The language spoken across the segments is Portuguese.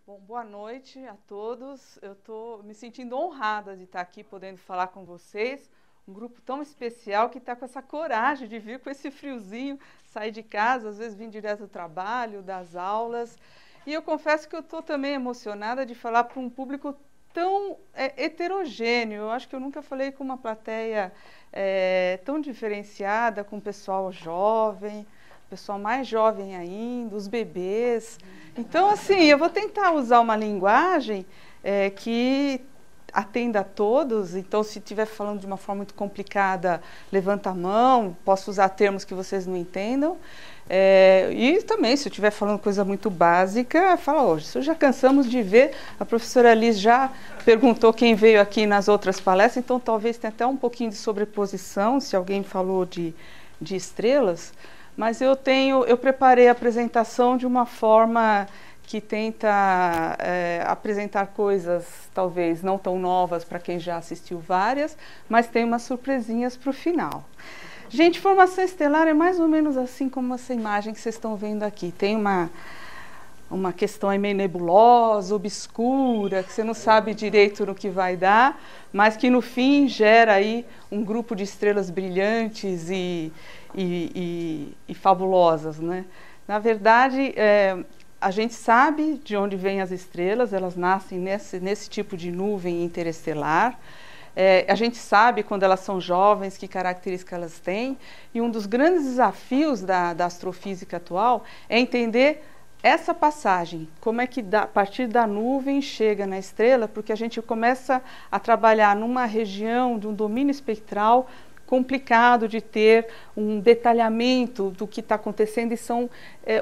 Bom, boa noite a todos. Eu estou me sentindo honrada de estar aqui podendo falar com vocês. Um grupo tão especial que está com essa coragem de vir com esse friozinho, sair de casa, às vezes vir direto do trabalho, das aulas. E eu confesso que eu estou também emocionada de falar para um público tão heterogêneo. Eu acho que eu nunca falei com uma plateia tão diferenciada, com o pessoal jovem, pessoal mais jovem ainda, os bebês. Então, assim, eu vou tentar usar uma linguagem que atenda a todos. Então, se estiver falando de uma forma muito complicada, levanta a mão, posso usar termos que vocês não entendam. E também, se eu estiver falando coisa muito básica, fala hoje. Isso já cansamos de ver. A professora Liz já perguntou quem veio aqui nas outras palestras, então talvez tenha até um pouquinho de sobreposição, se alguém falou de estrelas. Mas eu preparei a apresentação de uma forma que tenta apresentar coisas talvez não tão novas para quem já assistiu várias, mas tem umas surpresinhas para o final. Gente, formação estelar é mais ou menos assim como essa imagem que vocês estão vendo aqui. Tem uma questão aí meio nebulosa, obscura, que você não sabe direito no que vai dar, mas que no fim gera aí um grupo de estrelas brilhantes e fabulosas, né? Na verdade, a gente sabe de onde vêm as estrelas, elas nascem nesse tipo de nuvem interestelar. A gente sabe, quando elas são jovens, que características elas têm, e um dos grandes desafios da astrofísica atual é entender essa passagem, como é que a partir da nuvem chega na estrela, porque a gente começa a trabalhar numa região de um domínio espectral complicado de ter um detalhamento do que está acontecendo, e são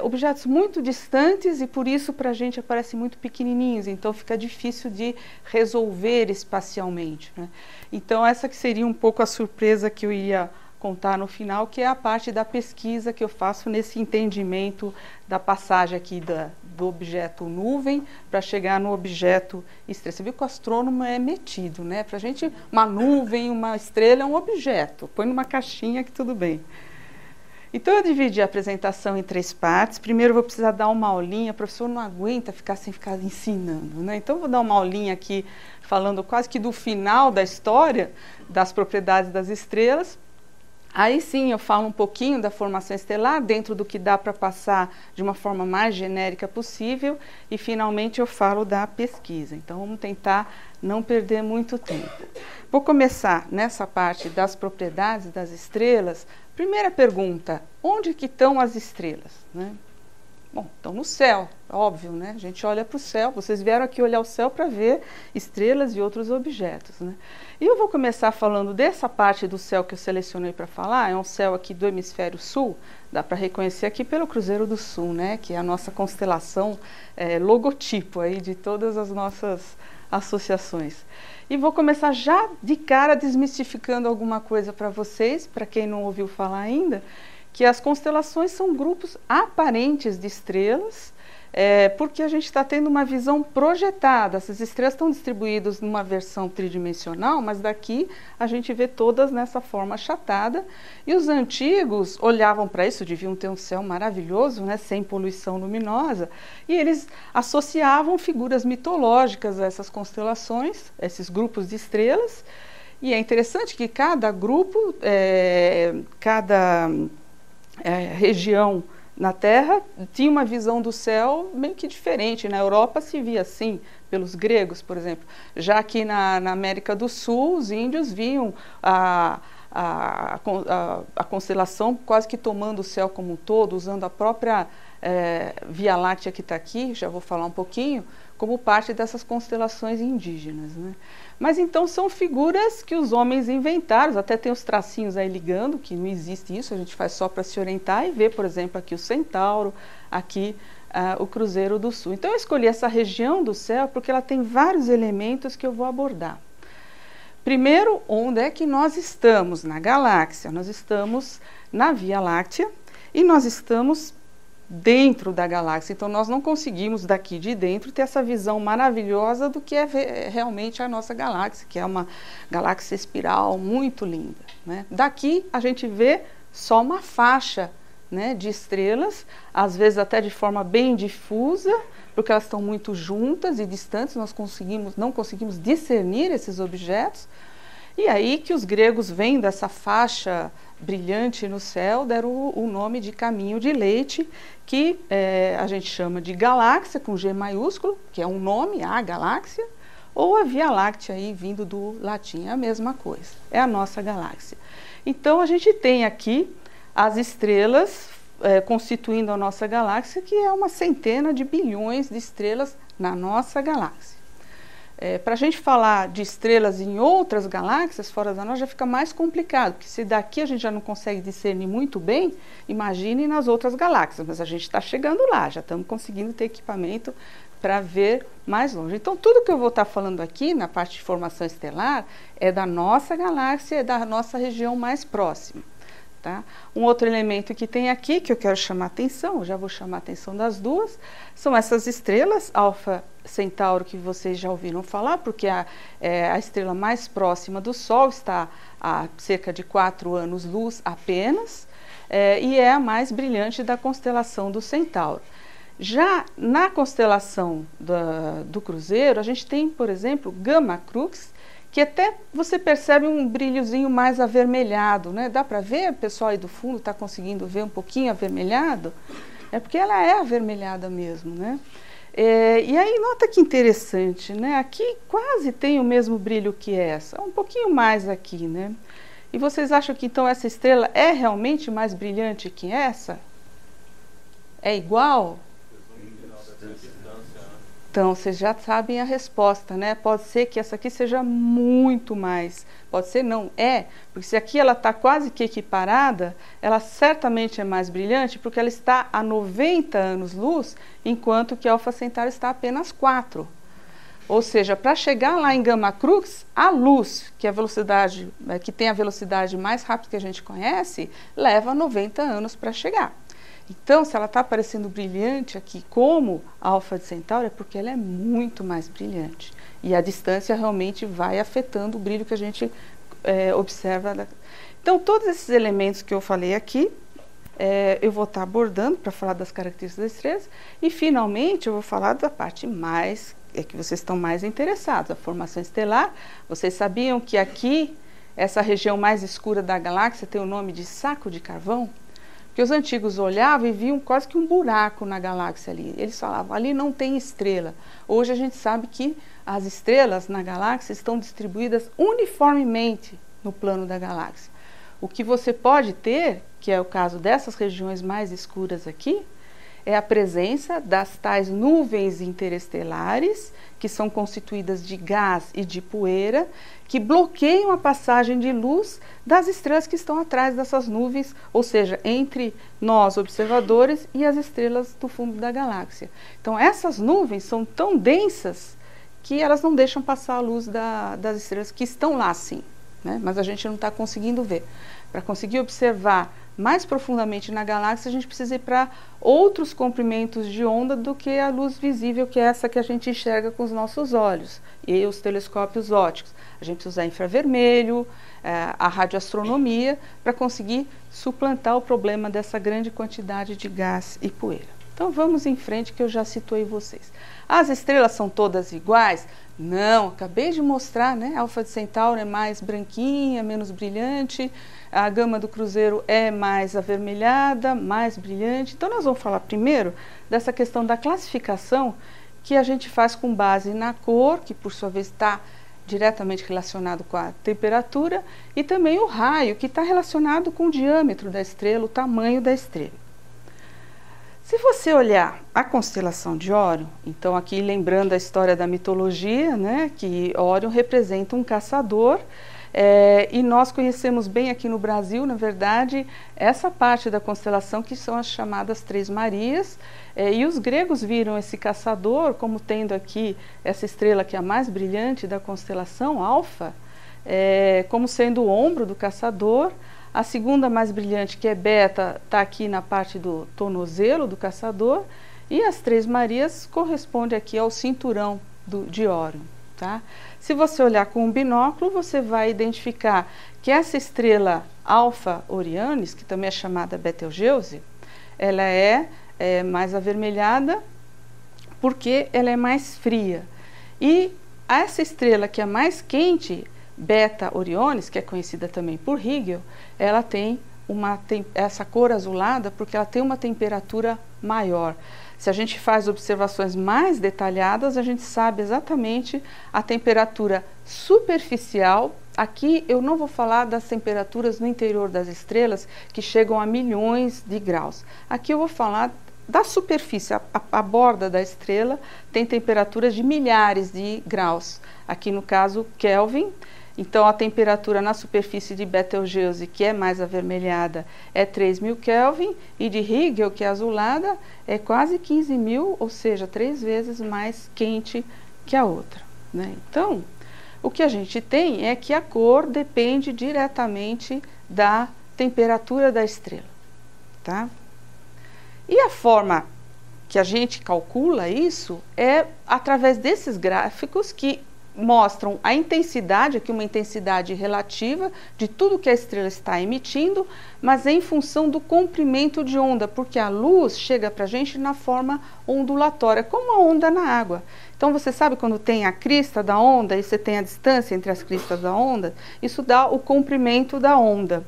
objetos muito distantes e por isso para a gente aparecem muito pequenininhos, então fica difícil de resolver espacialmente, né? Então essa que seria um pouco a surpresa que eu ia contar no final, que é a parte da pesquisa que eu faço nesse entendimento da passagem aqui do objeto nuvem para chegar no objeto estrela. Você viu que o astrônomo é metido, né? Para a gente, uma nuvem, uma estrela é um objeto. Põe numa caixinha que tudo bem. Então, eu dividi a apresentação em 3 partes. Primeiro, eu vou precisar dar uma aulinha. O professor não aguenta ficar sem ficar ensinando, né? Então, eu vou dar uma aulinha aqui, falando quase que do final da história, das propriedades das estrelas. Aí sim eu falo um pouquinho da formação estelar, dentro do que dá para passar de uma forma mais genérica possível, e finalmente eu falo da pesquisa. Então vamos tentar não perder muito tempo. Vou começar nessa parte das propriedades das estrelas. Primeira pergunta, onde que estão as estrelas, né? Bom, estão no céu, óbvio, né? A gente olha para o céu, vocês vieram aqui olhar o céu para ver estrelas e outros objetos, né? E eu vou começar falando dessa parte do céu que eu selecionei para falar. É um céu aqui do hemisfério sul, dá para reconhecer aqui pelo Cruzeiro do Sul, né? Que é a nossa constelação, logotipo aí de todas as nossas associações. E vou começar já de cara desmistificando alguma coisa para vocês, para quem não ouviu falar ainda, que as constelações são grupos aparentes de estrelas, porque a gente está tendo uma visão projetada. Essas estrelas estão distribuídas numa versão tridimensional, mas daqui a gente vê todas nessa forma achatada. E os antigos olhavam para isso, deviam ter um céu maravilhoso, né, sem poluição luminosa, e eles associavam figuras mitológicas a essas constelações, esses grupos de estrelas. E é interessante que cada grupo, cada região na Terra tinha uma visão do céu meio que diferente. Na Europa se via assim, pelos gregos, por exemplo. Já aqui na América do Sul, os índios viam a constelação quase que tomando o céu como um todo, usando a própria Via Láctea que está aqui, já vou falar um pouquinho, como parte dessas constelações indígenas, né? Mas então são figuras que os homens inventaram, até tem os tracinhos aí ligando, que não existe isso, a gente faz só para se orientar e ver, por exemplo, aqui o Centauro, aqui o Cruzeiro do Sul. Então eu escolhi essa região do céu porque ela tem vários elementos que eu vou abordar. Primeiro, onde é que nós estamos na galáxia? Nós estamos na Via Láctea e nós estamos dentro da galáxia, então nós não conseguimos daqui de dentro ter essa visão maravilhosa do que é realmente a nossa galáxia, que é uma galáxia espiral muito linda, né? Daqui a gente vê só uma faixa, né, de estrelas, às vezes até de forma bem difusa, porque elas estão muito juntas e distantes, nós não conseguimos discernir esses objetos. E aí que os gregos, vendo essa faixa brilhante no céu, deram o nome de caminho de Leite, que a gente chama de galáxia, com G maiúsculo, que é um nome, a galáxia, ou a Via Láctea, aí, vindo do latim, é a mesma coisa, é a nossa galáxia. Então, a gente tem aqui as estrelas constituindo a nossa galáxia, que é uma centena de bilhões de estrelas na nossa galáxia. Para a gente falar de estrelas em outras galáxias fora da nossa já fica mais complicado, porque se daqui a gente já não consegue discernir muito bem, imagine nas outras galáxias, mas a gente está chegando lá, já estamos conseguindo ter equipamento para ver mais longe. Então, tudo que eu vou estar falando aqui na parte de formação estelar é da nossa galáxia, é da nossa região mais próxima. Tá? Um outro elemento que tem aqui, que eu quero chamar a atenção, já vou chamar a atenção das duas, são essas estrelas, Alfa Centauro, que vocês já ouviram falar, porque a estrela mais próxima do Sol está a cerca de 4 anos-luz apenas, e é a mais brilhante da constelação do Centauro. Já na constelação do Cruzeiro, a gente tem, por exemplo, Gama Crux, que até você percebe um brilhozinho mais avermelhado, né? Dá para ver, o pessoal aí do fundo está conseguindo ver um pouquinho avermelhado? É porque ela é avermelhada mesmo, né? E aí, nota que interessante, né? Aqui quase tem o mesmo brilho que essa, um pouquinho mais aqui, né? E vocês acham que então essa estrela é realmente mais brilhante que essa? É igual? Então, vocês já sabem a resposta, né? Pode ser que essa aqui seja muito mais. Pode ser não, porque se aqui ela está quase que equiparada, ela certamente é mais brilhante, porque ela está a 90 anos-luz, enquanto que a Alfa Centauro está a apenas 4. Ou seja, para chegar lá em Gama Crux, a luz, que tem a velocidade mais rápida que a gente conhece, leva 90 anos para chegar. Então, se ela está aparecendo brilhante aqui como a Alfa de Centauro, é porque ela é muito mais brilhante. E a distância realmente vai afetando o brilho que a gente observa. Então, todos esses elementos que eu falei aqui, eu vou estar abordando para falar das características das estrelas. E, finalmente, eu vou falar da parte mais, que vocês estão mais interessados, a formação estelar. Vocês sabiam que aqui, essa região mais escura da galáxia tem o nome de saco de carvão? Porque os antigos olhavam e viam quase que um buraco na galáxia ali. Eles falavam, ali não tem estrela. Hoje a gente sabe que as estrelas na galáxia estão distribuídas uniformemente no plano da galáxia. O que você pode ter, que é o caso dessas regiões mais escuras aqui, é a presença das tais nuvens interestelares, que são constituídas de gás e de poeira, que bloqueiam a passagem de luz das estrelas que estão atrás dessas nuvens, ou seja, entre nós, observadores, e as estrelas do fundo da galáxia. Então, essas nuvens são tão densas que elas não deixam passar a luz das estrelas que estão lá, sim, né? Mas a gente não está conseguindo ver. Para conseguir observar mais profundamente na galáxia, a gente precisa ir para outros comprimentos de onda do que a luz visível, que é essa que a gente enxerga com os nossos olhos, e os telescópios ópticos. A gente precisa usar infravermelho, a radioastronomia, para conseguir suplantar o problema dessa grande quantidade de gás e poeira. Então vamos em frente, que eu já situei vocês. As estrelas são todas iguais? Não, acabei de mostrar, né? A Alfa de Centauro é mais branquinha, menos brilhante, a Gama do Cruzeiro é mais avermelhada, mais brilhante. Então nós vamos falar primeiro dessa questão da classificação que a gente faz com base na cor, que por sua vez está diretamente relacionado com a temperatura, e também o raio, que está relacionado com o diâmetro da estrela, o tamanho da estrela. Se você olhar a constelação de Órion, então aqui lembrando a história da mitologia, né, que Órion representa um caçador, e nós conhecemos bem aqui no Brasil, na verdade, essa parte da constelação que são as chamadas Três Marias, e os gregos viram esse caçador como tendo aqui essa estrela que é a mais brilhante da constelação, Alfa, como sendo o ombro do caçador. A segunda mais brilhante, que é Beta, está aqui na parte do tornozelo do caçador. E as Três Marias corresponde aqui ao cinturão de Órion. Tá? Se você olhar com um binóculo, você vai identificar que essa estrela Alfa Orionis, que também é chamada Betelgeuse, ela é mais avermelhada, porque ela é mais fria. E essa estrela que é mais quente, Beta Orionis, que é conhecida também por Rigel, ela tem essa cor azulada porque ela tem uma temperatura maior. Se a gente faz observações mais detalhadas, a gente sabe exatamente a temperatura superficial. Aqui eu não vou falar das temperaturas no interior das estrelas, que chegam a milhões de graus. Aqui eu vou falar da superfície, a borda da estrela tem temperaturas de milhares de graus. Aqui no caso, Kelvin. Então, a temperatura na superfície de Betelgeuse, que é mais avermelhada, é 3.000 Kelvin, e de Rigel, que é azulada, é quase 15.000, ou seja, 3 vezes mais quente que a outra, né? Então, o que a gente tem é que a cor depende diretamente da temperatura da estrela, tá? E a forma que a gente calcula isso é através desses gráficos que mostram a intensidade, aqui uma intensidade relativa de tudo que a estrela está emitindo, mas em função do comprimento de onda, porque a luz chega para a gente na forma ondulatória, como a onda na água. Então você sabe quando tem a crista da onda e você tem a distância entre as cristas da onda, isso dá o comprimento da onda.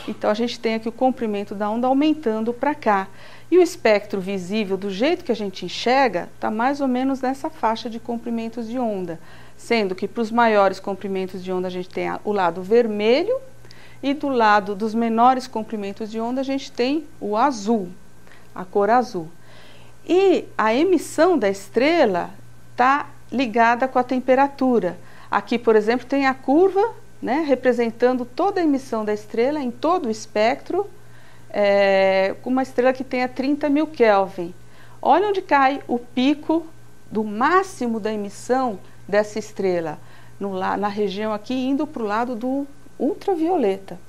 Então a gente tem aqui o comprimento da onda aumentando para cá. E o espectro visível, do jeito que a gente enxerga, está mais ou menos nessa faixa de comprimentos de onda. Sendo que para os maiores comprimentos de onda a gente tem o lado vermelho e do lado dos menores comprimentos de onda a gente tem o azul, a cor azul. E a emissão da estrela está ligada com a temperatura. Aqui, por exemplo, tem a curva, né, representando toda a emissão da estrela em todo o espectro, com uma estrela que tenha 30.000 Kelvin. Olha onde cai o pico do máximo da emissão dessa estrela, na região aqui, indo para o lado do ultravioleta.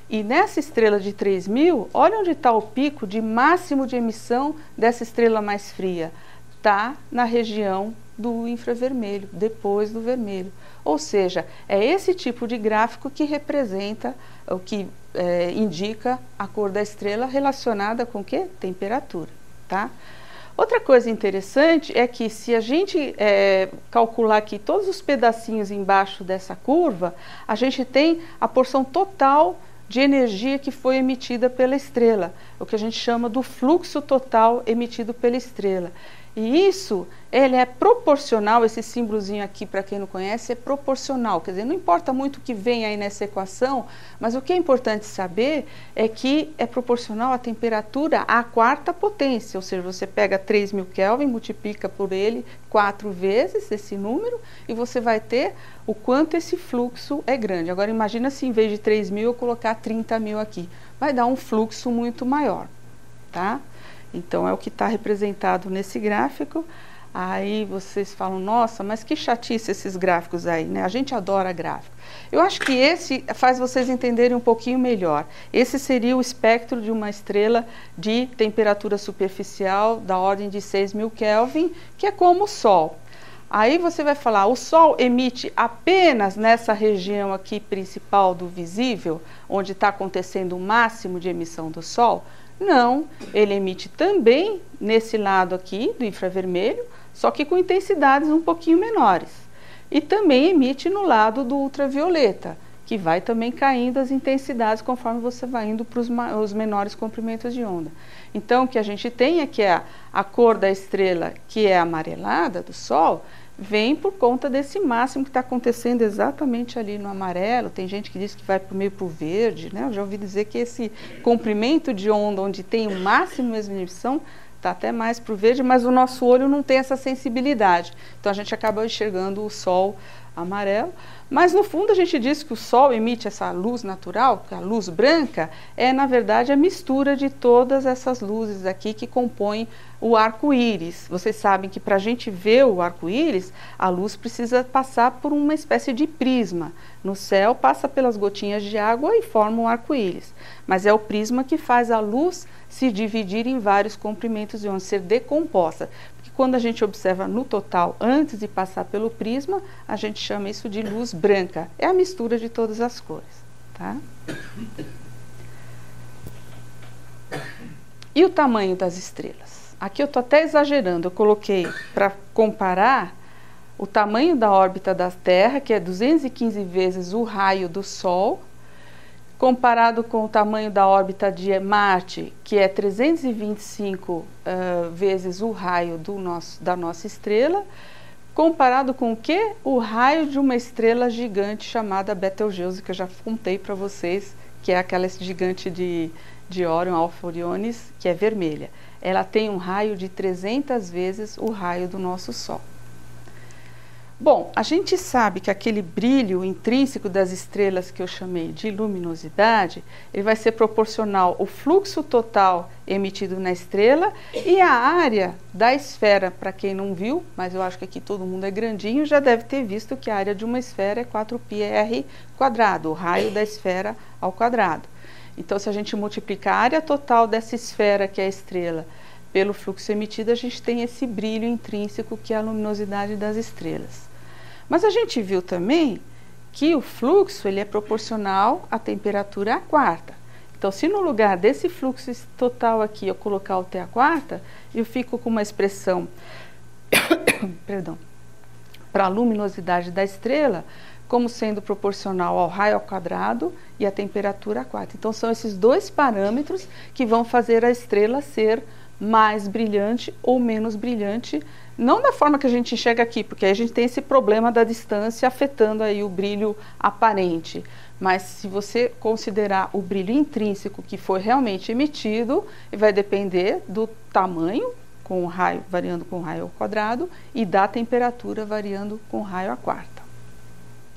E nessa estrela de 3.000, olha onde está o pico de máximo de emissão dessa estrela mais fria. Está na região do infravermelho, depois do vermelho. Ou seja, é esse tipo de gráfico que representa, o que indica a cor da estrela relacionada com o quê? Temperatura, tá? Outra coisa interessante é que se a gente calcular aqui todos os pedacinhos embaixo dessa curva, a gente tem a porção total de energia que foi emitida pela estrela, o que a gente chama do fluxo total emitido pela estrela. E isso, ele é proporcional, esse símbolozinho aqui, para quem não conhece, é proporcional. Quer dizer, não importa muito o que vem aí nessa equação, mas o que é importante saber é que é proporcional à temperatura à quarta potência, ou seja, você pega 3.000 Kelvin, multiplica por ele 4 vezes esse número, e você vai ter o quanto esse fluxo é grande. Agora, imagina se em vez de 3.000 eu colocar 30.000 aqui. Vai dar um fluxo muito maior, tá? Então, é o que está representado nesse gráfico. Aí vocês falam, nossa, mas que chatice esses gráficos aí, né? A gente adora gráfico. Eu acho que esse faz vocês entenderem um pouquinho melhor. Esse seria o espectro de uma estrela de temperatura superficial da ordem de 6.000 Kelvin, que é como o Sol. Aí você vai falar, o Sol emite apenas nessa região aqui principal do visível, onde está acontecendo o máximo de emissão do Sol? Não, ele emite também nesse lado aqui do infravermelho, só que com intensidades um pouquinho menores. E também emite no lado do ultravioleta, que vai também caindo as intensidades conforme você vai indo para os menores comprimentos de onda. Então, o que a gente tem é que a cor da estrela, que é amarelada do Sol, vem por conta desse máximo que está acontecendo exatamente ali no amarelo. Tem gente que diz que vai meio para o verde, né? Eu já ouvi dizer que esse comprimento de onda onde tem o máximo mesmo de emissão está até mais para o verde, mas o nosso olho não tem essa sensibilidade. Então a gente acaba enxergando o Sol amarelo. Mas no fundo a gente diz que o Sol emite essa luz natural, que a luz branca é na verdade a mistura de todas essas luzes aqui que compõem o arco-íris. Vocês sabem que para a gente ver o arco-íris, a luz precisa passar por uma espécie de prisma. No céu passa pelas gotinhas de água e forma um arco-íris. Mas é o prisma que faz a luz se dividir em vários comprimentos de onda, ser decomposta. Quando a gente observa no total, antes de passar pelo prisma, a gente chama isso de luz branca. É a mistura de todas as cores, tá? E o tamanho das estrelas? Aqui eu estou até exagerando, eu coloquei para comparar o tamanho da órbita da Terra, que é 215 vezes o raio do Sol, comparado com o tamanho da órbita de Marte, que é 325 vezes o raio da nossa estrela, comparado com o quê? O raio de uma estrela gigante chamada Betelgeuse, que eu já contei para vocês, que é aquela gigante de Órion, Alfa Orionis, que é vermelha. Ela tem um raio de 300 vezes o raio do nosso Sol. Bom, a gente sabe que aquele brilho intrínseco das estrelas que eu chamei de luminosidade, ele vai ser proporcional ao fluxo total emitido na estrela e a área da esfera, para quem não viu, mas eu acho que aqui todo mundo é grandinho, já deve ter visto que a área de uma esfera é 4πr², o raio da esfera ao quadrado. Então, se a gente multiplicar a área total dessa esfera, que é a estrela, pelo fluxo emitido, a gente tem esse brilho intrínseco que é a luminosidade das estrelas. Mas a gente viu também que o fluxo ele é proporcional à temperatura à quarta. Então, se no lugar desse fluxo total aqui eu colocar o T à quarta, eu fico com uma expressão perdão, para a luminosidade da estrela como sendo proporcional ao raio ao quadrado e à temperatura à quarta. Então, são esses dois parâmetros que vão fazer a estrela ser mais brilhante ou menos brilhante, não da forma que a gente enxerga aqui, porque aí a gente tem esse problema da distância afetando aí o brilho aparente. Mas se você considerar o brilho intrínseco que foi realmente emitido, vai depender do tamanho, com o raio variando com o raio ao quadrado, e da temperatura variando com o raio à quarta.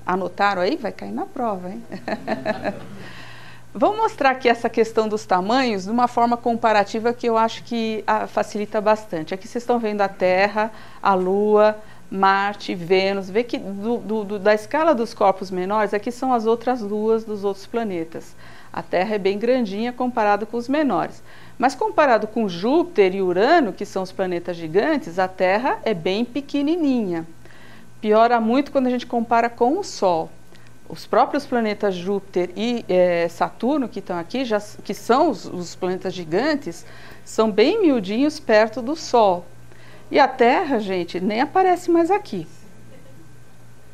Anotaram aí? Vai cair na prova, hein? Vamos mostrar aqui essa questão dos tamanhos de uma forma comparativa que eu acho que facilita bastante. Aqui vocês estão vendo a Terra, a Lua, Marte, Vênus. Vê que da escala dos corpos menores, aqui são as outras luas dos outros planetas. A Terra é bem grandinha comparado com os menores. Mas comparado com Júpiter e Urano, que são os planetas gigantes, a Terra é bem pequenininha. Piora muito quando a gente compara com o Sol. Os próprios planetas Júpiter e Saturno, que estão aqui, que são os planetas gigantes, são bem miudinhos perto do Sol. E a Terra, gente, nem aparece mais aqui.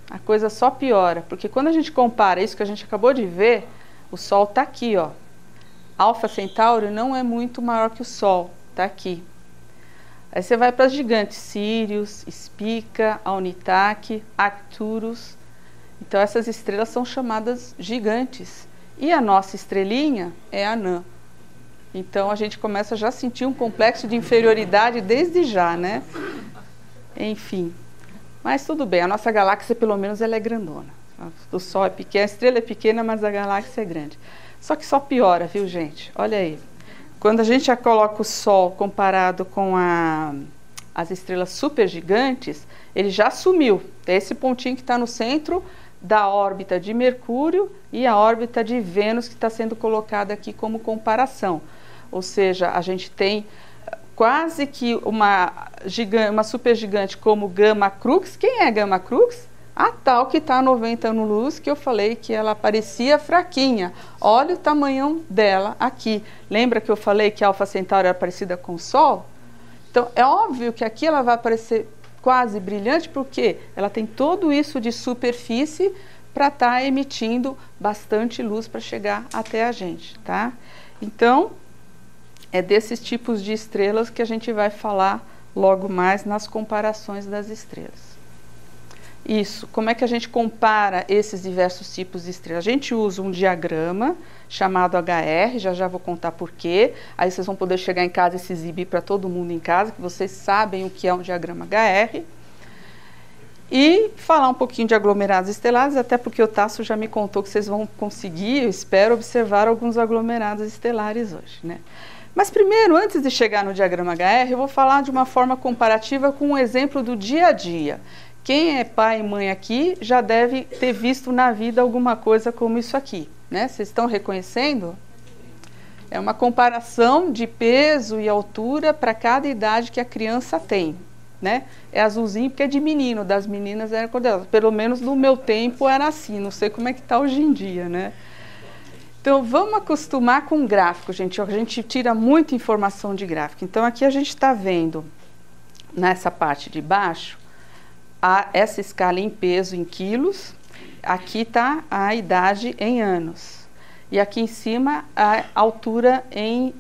A coisa só piora, porque quando a gente compara isso que a gente acabou de ver, o Sol está aqui, ó. Alfa Centauri não é muito maior que o Sol, está aqui. Aí você vai para as gigantes, Sirius, Spica, Alnitak, Arcturus. Então, essas estrelas são chamadas gigantes. E a nossa estrelinha é anã. Então, a gente começa já a sentir um complexo de inferioridade desde já, né? Enfim. Mas tudo bem, a nossa galáxia, pelo menos, ela é grandona. O Sol é pequeno, a estrela é pequena, mas a galáxia é grande. Só que só piora, viu, gente? Olha aí. Quando a gente já coloca o Sol comparado com as estrelas supergigantes, ele já sumiu. É esse pontinho que está no centro da órbita de Mercúrio e a órbita de Vênus que está sendo colocada aqui como comparação. Ou seja, a gente tem quase que uma supergigante como Gama Crux. Quem é Gama Crux? A tal que está a 90 anos-luz, que eu falei que ela parecia fraquinha. Olha o tamanhão dela aqui. Lembra que eu falei que a Alfa Centauri era parecida com o Sol? Então, é óbvio que aqui ela vai aparecer quase brilhante, porque ela tem tudo isso de superfície para estar emitindo bastante luz para chegar até a gente, tá? Então, é desses tipos de estrelas que a gente vai falar logo mais nas comparações das estrelas. Isso, como é que a gente compara esses diversos tipos de estrelas? A gente usa um diagrama chamado HR, já vou contar por quê. Aí vocês vão poder chegar em casa e se exibir para todo mundo em casa, que vocês sabem o que é um diagrama HR. E falar um pouquinho de aglomerados estelares, até porque o Tasso já me contou que vocês vão conseguir, eu espero, observar alguns aglomerados estelares hoje, né? Mas primeiro, antes de chegar no diagrama HR, eu vou falar de uma forma comparativa com um exemplo do dia a dia. Quem é pai e mãe aqui já deve ter visto na vida alguma coisa como isso aqui, né? Vocês estão reconhecendo? É uma comparação de peso e altura para cada idade que a criança tem, né? É azulzinho porque é de menino, das meninas era cor-de-rosa. Pelo menos no meu tempo era assim, não sei como é que está hoje em dia, né? Então, vamos acostumar com gráfico, gente. A gente tira muita informação de gráfico. Então, aqui a gente está vendo, nessa parte de baixo, essa escala em peso, em quilos. Aqui está a idade em anos. E aqui em cima, a altura em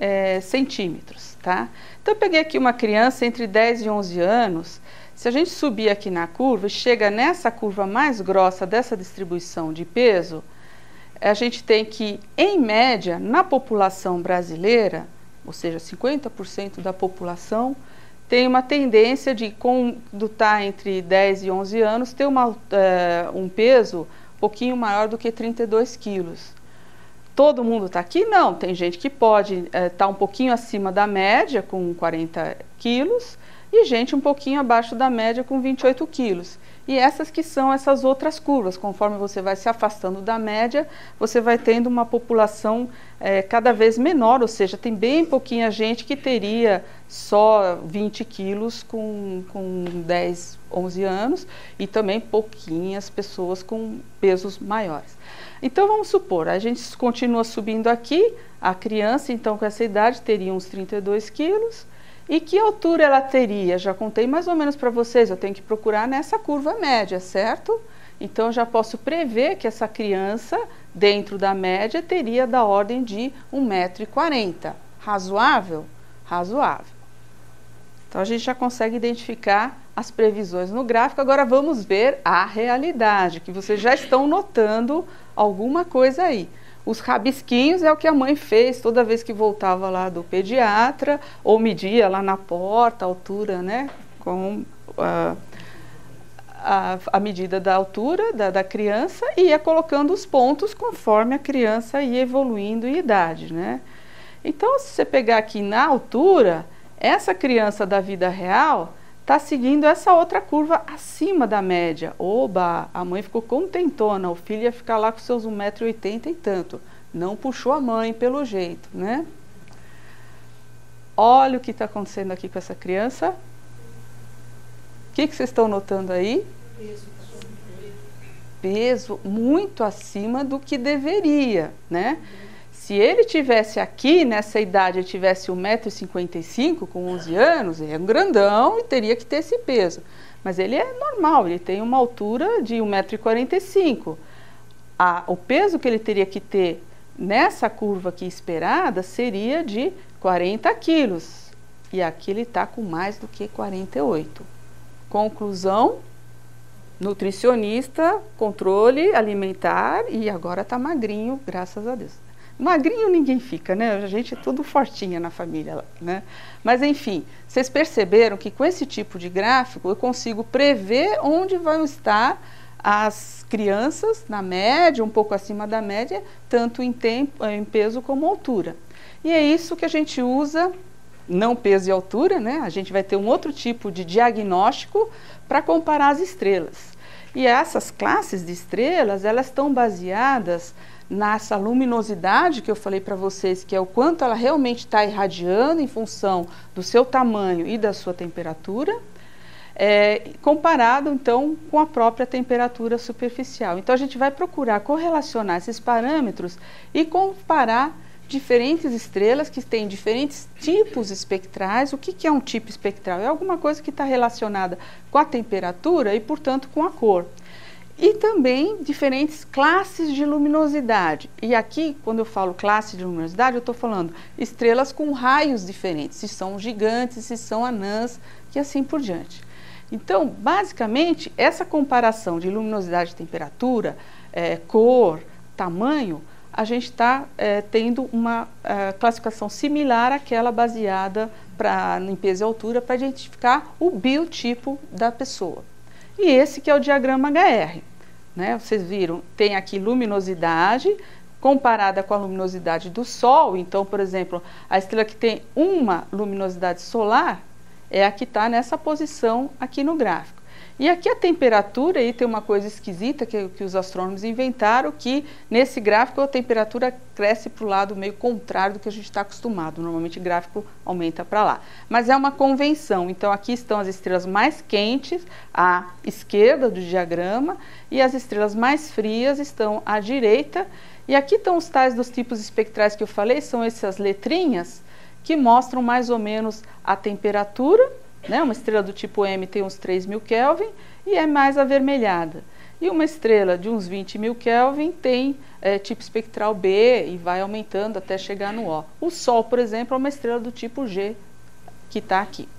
centímetros, tá? Então, eu peguei aqui uma criança entre 10 e 11 anos. Se a gente subir aqui na curva e chega nessa curva mais grossa dessa distribuição de peso, a gente tem que, em média, na população brasileira, ou seja, 50% da população, tem uma tendência de, quando está entre 10 e 11 anos, ter um peso um pouquinho maior do que 32 quilos. Todo mundo está aqui? Não, tem gente que pode estar um pouquinho acima da média, com 40 quilos, e gente um pouquinho abaixo da média, com 28 quilos. E essas que são essas outras curvas, conforme você vai se afastando da média, você vai tendo uma população cada vez menor, ou seja, tem bem pouquinha gente que teria só 20 quilos com 10, 11 anos, e também pouquinhas pessoas com pesos maiores. Então vamos supor, a gente continua subindo aqui, a criança então com essa idade teria uns 32 quilos, e que altura ela teria? Já contei mais ou menos para vocês, eu tenho que procurar nessa curva média, certo? Então, eu já posso prever que essa criança, dentro da média, teria da ordem de 1,40 m. Razoável? Razoável. Então, a gente já consegue identificar as previsões no gráfico. Agora, vamos ver a realidade, que vocês já estão notando alguma coisa aí. Os rabisquinhos é o que a mãe fez toda vez que voltava lá do pediatra, ou media lá na porta a altura, né, com a medida da altura da criança, e ia colocando os pontos conforme a criança ia evoluindo em idade, né. Então, se você pegar aqui na altura, essa criança da vida real está seguindo essa outra curva acima da média. Oba, a mãe ficou contentona, o filho ia ficar lá com seus 1,80 m e tanto. Não puxou a mãe pelo jeito, né? Olha o que está acontecendo aqui com essa criança. O que vocês estão notando aí? Peso muito acima do que deveria, né? Se ele tivesse aqui, nessa idade, ele tivesse 1,55 m com 11 anos, ele é um grandão e teria que ter esse peso. Mas ele é normal, ele tem uma altura de 1,45 m. O peso que ele teria que ter nessa curva aqui esperada seria de 40 quilos. E aqui ele está com mais do que 48. Conclusão, nutricionista, controle alimentar, e agora está magrinho, graças a Deus. Magrinho ninguém fica, né? A gente é tudo fortinha na família, né? Mas enfim, vocês perceberam que com esse tipo de gráfico eu consigo prever onde vão estar as crianças na média, um pouco acima da média, tanto em peso como altura. E é isso que a gente usa, não peso e altura, né? A gente vai ter um outro tipo de diagnóstico para comparar as estrelas. E essas classes de estrelas, elas estão baseadas nessa luminosidade que eu falei para vocês, que é o quanto ela realmente está irradiando em função do seu tamanho e da sua temperatura, comparado então com a própria temperatura superficial. Então a gente vai procurar correlacionar esses parâmetros e comparar diferentes estrelas que têm diferentes tipos espectrais. O que é um tipo espectral? É alguma coisa que está relacionada com a temperatura e, portanto, com a cor. E também diferentes classes de luminosidade. E aqui, quando eu falo classe de luminosidade, eu estou falando estrelas com raios diferentes, se são gigantes, se são anãs, e assim por diante. Então, basicamente, essa comparação de luminosidade e temperatura, cor, tamanho, a gente está tendo uma classificação similar àquela baseada em peso e altura para identificar o biotipo da pessoa. E esse que é o diagrama HR, né? Vocês viram, tem aqui luminosidade comparada com a luminosidade do Sol. Então, por exemplo, a estrela que tem uma luminosidade solar é a que está nessa posição aqui no gráfico. E aqui a temperatura, aí tem uma coisa esquisita que os astrônomos inventaram, que nesse gráfico a temperatura cresce para o lado meio contrário do que a gente está acostumado. Normalmente o gráfico aumenta para lá. Mas é uma convenção. Então aqui estão as estrelas mais quentes à esquerda do diagrama e as estrelas mais frias estão à direita. E aqui estão os tais dos tipos espectrais que eu falei, são essas letrinhas que mostram mais ou menos a temperatura. Né? Uma estrela do tipo M tem uns 3.000 Kelvin e é mais avermelhada. E uma estrela de uns 20.000 Kelvin tem tipo espectral B e vai aumentando até chegar no O. O Sol, por exemplo, é uma estrela do tipo G, que está aqui.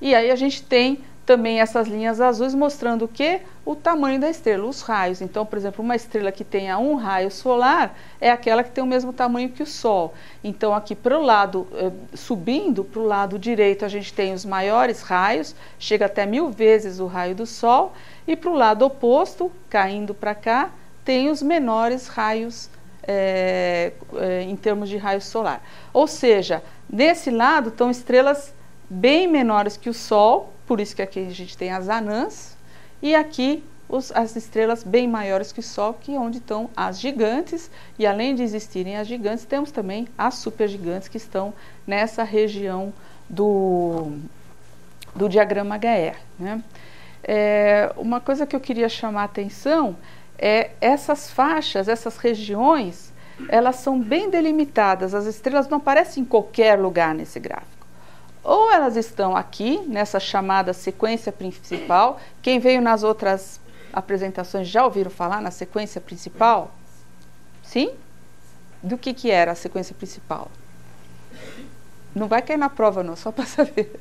E aí a gente tem também essas linhas azuis mostrando o quê? O tamanho da estrela, os raios. Então, por exemplo, uma estrela que tenha um raio solar é aquela que tem o mesmo tamanho que o Sol. Então, aqui para o lado, subindo para o lado direito, a gente tem os maiores raios, chega até 1000 vezes o raio do Sol, e para o lado oposto, caindo para cá, tem os menores raios em termos de raio solar. Ou seja, nesse lado estão estrelas bem menores que o Sol, por isso que aqui a gente tem as anãs, e aqui as estrelas bem maiores que o Sol, que é onde estão as gigantes, e além de existirem as gigantes, temos também as supergigantes que estão nessa região do diagrama HR. Né? Uma coisa que eu queria chamar a atenção é essas faixas, essas regiões, elas são bem delimitadas, as estrelas não aparecem em qualquer lugar nesse gráfico. Ou elas estão aqui, nessa chamada sequência principal. Quem veio nas outras apresentações já ouviram falar na sequência principal? Sim? Do que era a sequência principal? Não vai cair na prova não, só para saber.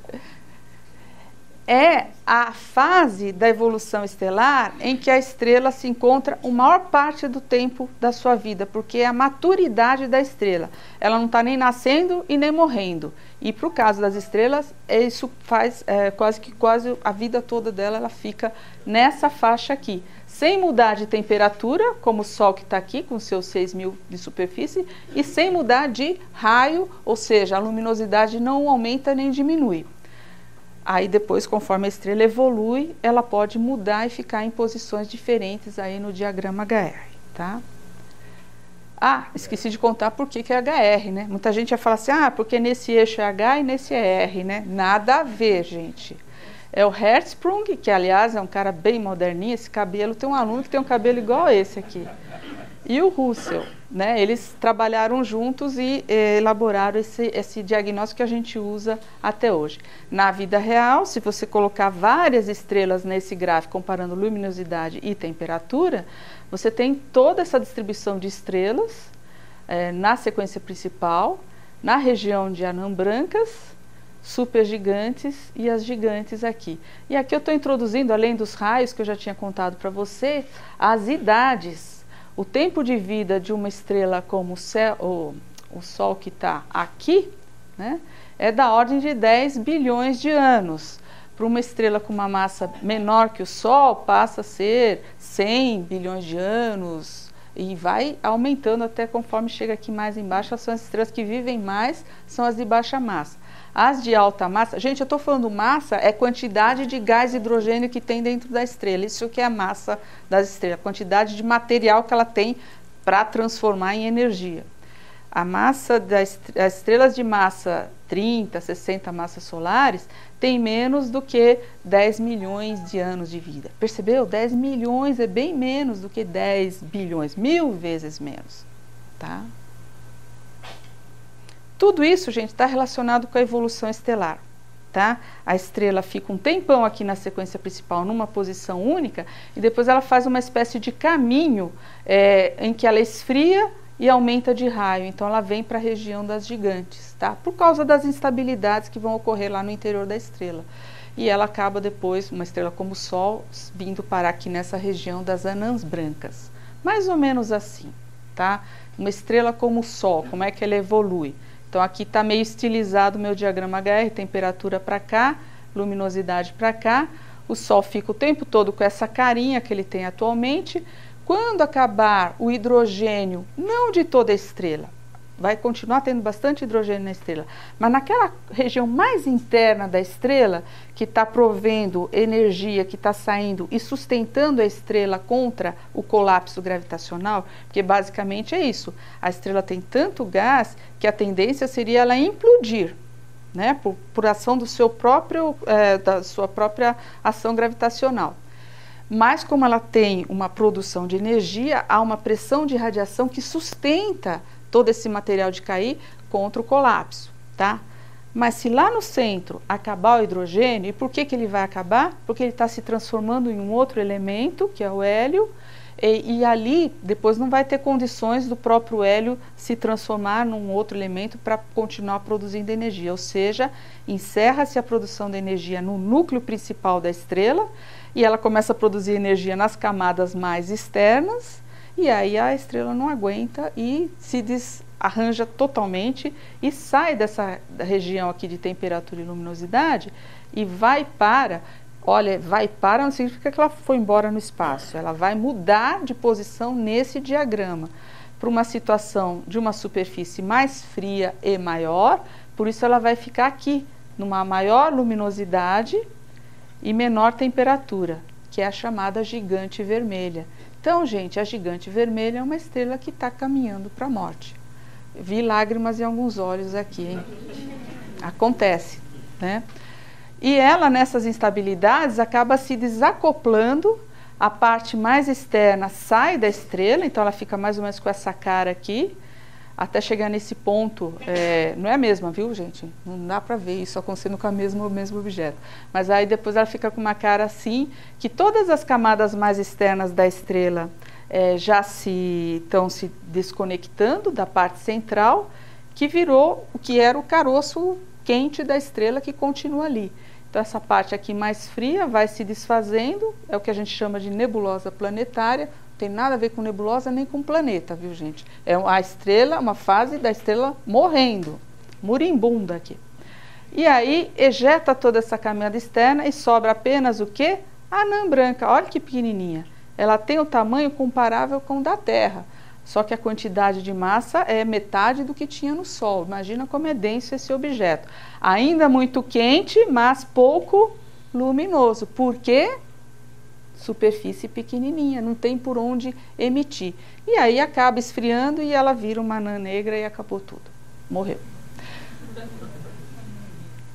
É a fase da evolução estelar em que a estrela se encontra a maior parte do tempo da sua vida, porque é a maturidade da estrela. Ela não está nem nascendo e nem morrendo. E para o caso das estrelas, isso faz quase a vida toda dela, ela fica nessa faixa aqui, sem mudar de temperatura, como o Sol que está aqui, com seus 6.000 de superfície, e sem mudar de raio, ou seja, a luminosidade não aumenta nem diminui. Aí depois, conforme a estrela evolui, ela pode mudar e ficar em posições diferentes aí no diagrama HR, tá? Ah, esqueci de contar por que é HR, né? Muita gente vai falar assim, porque nesse eixo é H e nesse é R, né? Nada a ver, gente. É o Hertzsprung, que aliás é um cara bem moderninho, esse cabelo, tem um aluno que tem um cabelo igual a esse aqui. E o Russell, né? Eles trabalharam juntos e elaboraram esse diagnóstico que a gente usa até hoje. Na vida real, se você colocar várias estrelas nesse gráfico, comparando luminosidade e temperatura, você tem toda essa distribuição de estrelas na sequência principal, na região de anãs brancas, supergigantes e as gigantes aqui. E aqui eu estou introduzindo, além dos raios que eu já tinha contado para você, as idades. O tempo de vida de uma estrela como o Sol que está aqui, né, é da ordem de 10 bilhões de anos. Para uma estrela com uma massa menor que o Sol, passa a ser 100 bilhões de anos e vai aumentando até conforme chega aqui mais embaixo. São as estrelas que vivem mais, são as de baixa massa. As de alta massa, gente, eu estou falando massa, é quantidade de gás hidrogênio que tem dentro da estrela. Isso que é a massa das estrelas, a quantidade de material que ela tem para transformar em energia. A massa das estrelas de massa 30, 60 massas solares tem menos do que 10 milhões de anos de vida. Percebeu? 10 milhões é bem menos do que 10 bilhões, 1000 vezes menos, tá? Tudo isso, gente, está relacionado com a evolução estelar, tá? A estrela fica um tempão aqui na sequência principal, numa posição única, e depois ela faz uma espécie de caminho em que ela esfria e aumenta de raio. Então, ela vem para a região das gigantes, tá? Por causa das instabilidades que vão ocorrer lá no interior da estrela. E ela acaba depois, uma estrela como o Sol, vindo parar aqui nessa região das anãs brancas. Mais ou menos assim, tá? Uma estrela como o Sol, como é que ela evolui? Então, aqui está meio estilizado o meu diagrama HR, temperatura para cá, luminosidade para cá. O Sol fica o tempo todo com essa carinha que ele tem atualmente. Quando acabar o hidrogênio, não de toda a estrela, vai continuar tendo bastante hidrogênio na estrela, mas naquela região mais interna da estrela, que está provendo energia, que está saindo e sustentando a estrela contra o colapso gravitacional, porque basicamente é isso, a estrela tem tanto gás que a tendência seria ela implodir, né, por ação do seu próprio, da sua própria ação gravitacional. Mas como ela tem uma produção de energia, há uma pressão de radiação que sustenta todo esse material de cair contra o colapso, tá? Mas se lá no centro acabar o hidrogênio, e por que ele vai acabar? Porque ele está se transformando em um outro elemento, que é o hélio, e ali depois não vai ter condições do próprio hélio se transformar num outro elemento para continuar produzindo energia, ou seja, encerra-se a produção de energia no núcleo principal da estrela, e ela começa a produzir energia nas camadas mais externas, e aí a estrela não aguenta e se desarranja totalmente e sai dessa região aqui de temperatura e luminosidade e vai para, olha, vai para não significa que ela foi embora no espaço, ela vai mudar de posição nesse diagrama para uma situação de uma superfície mais fria e maior, por isso ela vai ficar aqui, numa maior luminosidade e menor temperatura, que é a chamada gigante vermelha. Então, gente, a gigante vermelha é uma estrela que está caminhando para a morte. Vi lágrimas em alguns olhos aqui, hein? Acontece, né? E ela, nessas instabilidades, acaba se desacoplando, a parte mais externa sai da estrela, então ela fica mais ou menos com essa cara aqui, até chegar nesse ponto, não é a mesma, viu, gente? Não dá para ver isso acontecendo com o mesmo objeto. Mas aí depois ela fica com uma cara assim, que todas as camadas mais externas da estrela já estão se desconectando da parte central, que virou o que era o caroço quente da estrela que continua ali. Então essa parte aqui mais fria vai se desfazendo, é o que a gente chama de nebulosa planetária. Não tem nada a ver com nebulosa nem com planeta, viu, gente? É a estrela, uma fase da estrela morrendo, moribunda aqui. E aí ejeta toda essa camada externa e sobra apenas o quê? A anã branca, olha que pequenininha. Ela tem o tamanho comparável com o da Terra, só que a quantidade de massa é metade do que tinha no Sol. Imagina como é denso esse objeto. Ainda muito quente, mas pouco luminoso. Por quê? Superfície pequenininha, não tem por onde emitir. E aí acaba esfriando e ela vira uma anã negra e acabou tudo. Morreu.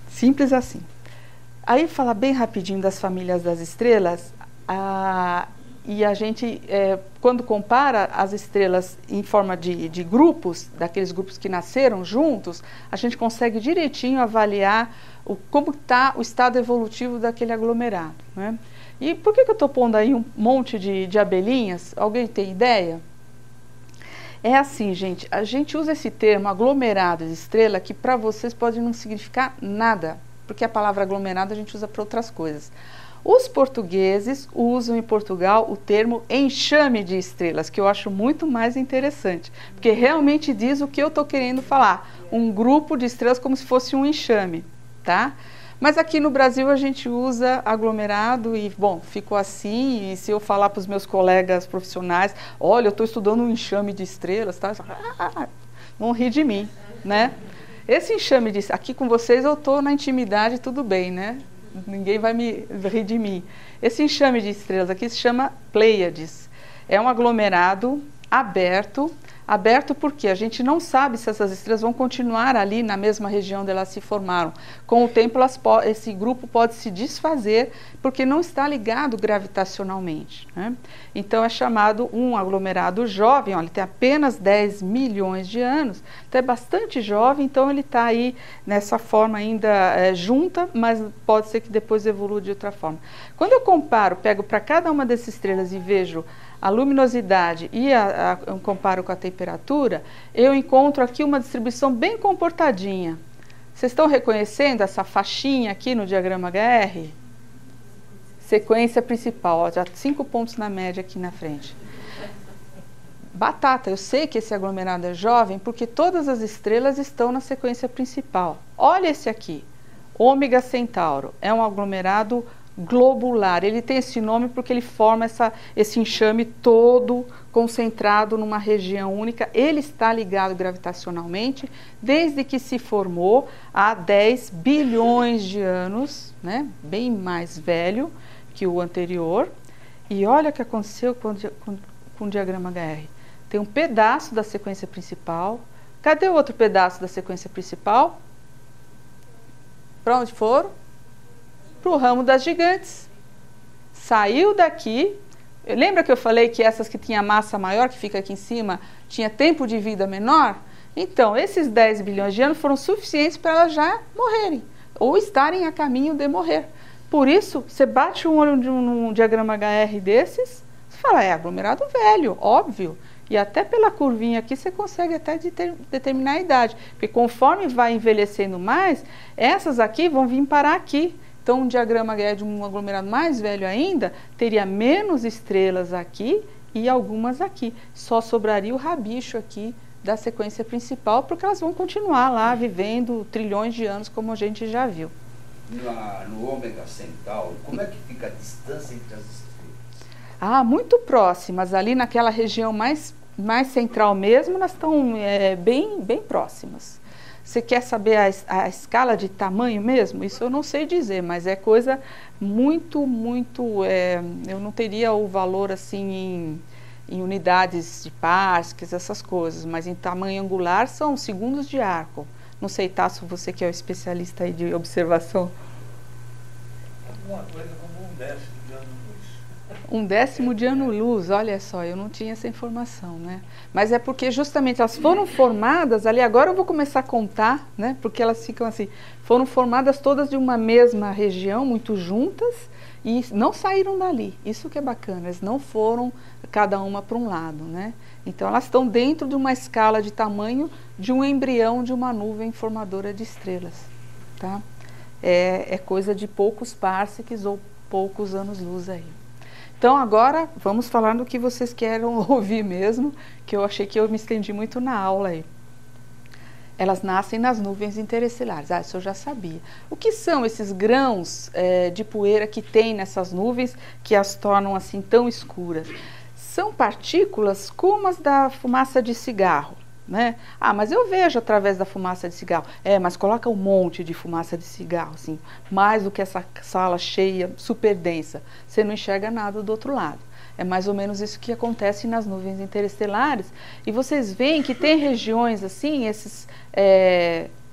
Simples assim. Aí fala bem rapidinho das famílias das estrelas, e a gente, quando compara as estrelas em forma de grupos, daqueles grupos que nasceram juntos, a gente consegue direitinho avaliar como está o estado evolutivo daquele aglomerado, né? E por que eu estou pondo aí um monte de abelhinhas? Alguém tem ideia? É assim, gente, a gente usa esse termo aglomerado de estrela que para vocês pode não significar nada, porque a palavra aglomerado a gente usa para outras coisas. Os portugueses usam em Portugal o termo enxame de estrelas, que eu acho muito mais interessante, porque realmente diz o que eu estou querendo falar, um grupo de estrelas como se fosse um enxame, tá? Mas aqui no Brasil a gente usa aglomerado e, bom, ficou assim, e se eu falar para os meus colegas profissionais, olha, eu estou estudando um enxame de estrelas, tá? Vão rir de mim, né? Esse enxame de aqui com vocês eu estou na intimidade, tudo bem, né? Ninguém vai me rir de mim. Esse enxame de estrelas aqui se chama Pleiades. É um aglomerado aberto. Aberto porque a gente não sabe se essas estrelas vão continuar ali na mesma região onde elas se formaram. Com o tempo, esse grupo pode se desfazer porque não está ligado gravitacionalmente, né? Então é chamado um aglomerado jovem, olha, ele tem apenas 10 milhões de anos, então é bastante jovem, então ele está aí nessa forma ainda junta, mas pode ser que depois evolua de outra forma. Quando eu comparo, pego para cada uma dessas estrelas e vejo a luminosidade e eu comparo com a temperatura, eu encontro aqui uma distribuição bem comportadinha. Vocês estão reconhecendo essa faixinha aqui no diagrama HR? Sequência principal, ó, já 5 pontos na média aqui na frente. Batata, eu sei que esse aglomerado é jovem porque todas as estrelas estão na sequência principal. Olha esse aqui, Ômega Centauro, é um aglomerado globular. Ele tem esse nome porque ele forma esse enxame todo concentrado numa região única. Ele está ligado gravitacionalmente desde que se formou há 10 bilhões de anos, né? Bem mais velho que o anterior. E olha o que aconteceu com o diagrama HR. Tem um pedaço da sequência principal. Cadê o outro pedaço da sequência principal? Para onde foram? Para o ramo das gigantes. Saiu daqui. Lembra que eu falei que essas que tinham massa maior, que fica aqui em cima, tinha tempo de vida menor? Então, esses 10 bilhões de anos foram suficientes para elas já morrerem, ou estarem a caminho de morrer. Por isso, você bate um olho num diagrama HR desses, você fala, é aglomerado velho, óbvio. E até pela curvinha aqui você consegue até determinar a idade. Porque conforme vai envelhecendo mais, essas aqui vão vir parar aqui. Então, um diagrama HR de um aglomerado mais velho ainda, teria menos estrelas aqui e algumas aqui. Só sobraria o rabicho aqui da sequência principal, porque elas vão continuar lá vivendo trilhões de anos, como a gente já viu. No ômega Centauro, como é que fica a distância entre as estrelas? Ah, muito próximas. Ali naquela região mais central mesmo, elas estão bem próximas. Você quer saber a escala de tamanho mesmo? Isso eu não sei dizer, mas é coisa muito, eu não teria o valor assim em unidades de Parsecs, essas coisas, mas em tamanho angular são segundos de arco. Não sei, Tasso, você que é o especialista aí de observação. Alguma coisa como 1/10 de ano-luz. 1/10 de ano-luz, olha só, eu não tinha essa informação, né? Mas é porque justamente elas foram formadas ali, agora eu vou começar a contar, né? Porque elas ficam assim, foram formadas todas de uma mesma região, muito juntas, e não saíram dali. Isso que é bacana, elas não foram cada uma para um lado, né? Então elas estão dentro de uma escala de tamanho de um embrião de uma nuvem formadora de estrelas, tá? É coisa de poucos parsecs ou poucos anos-luz aí. Então agora vamos falar do que vocês querem ouvir mesmo, que eu achei que eu me estendi muito na aula aí. Elas nascem nas nuvens interestelares. Ah, isso eu já sabia. O que são esses grãos de poeira que tem nessas nuvens que as tornam assim tão escuras? São partículas como as da fumaça de cigarro, né? Ah, mas eu vejo através da fumaça de cigarro. Mas coloca um monte de fumaça de cigarro, assim, mais do que essa sala cheia, super densa. Você não enxerga nada do outro lado. É mais ou menos isso que acontece nas nuvens interestelares. E vocês veem que tem regiões assim, esses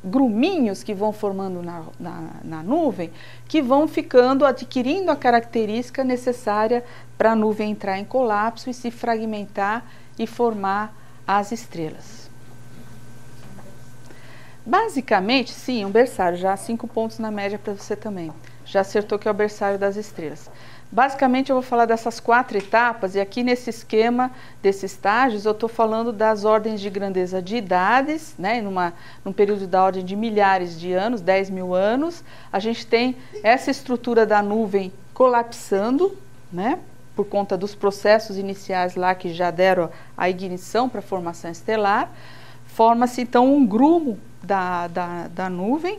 gruminhos que vão formando na nuvem, que vão ficando, adquirindo a característica necessária para a nuvem entrar em colapso e se fragmentar e formar as estrelas. Basicamente, sim, um berçário, já 5 pontos na média para você também. Já acertou que é o berçário das estrelas. Basicamente eu vou falar dessas 4 etapas e aqui nesse esquema desses estágios eu estou falando das ordens de grandeza de idades, né, num período da ordem de milhares de anos, 10 mil anos, a gente tem essa estrutura da nuvem colapsando, né, por conta dos processos iniciais lá que já deram a ignição para a formação estelar. Forma-se então um grumo da nuvem,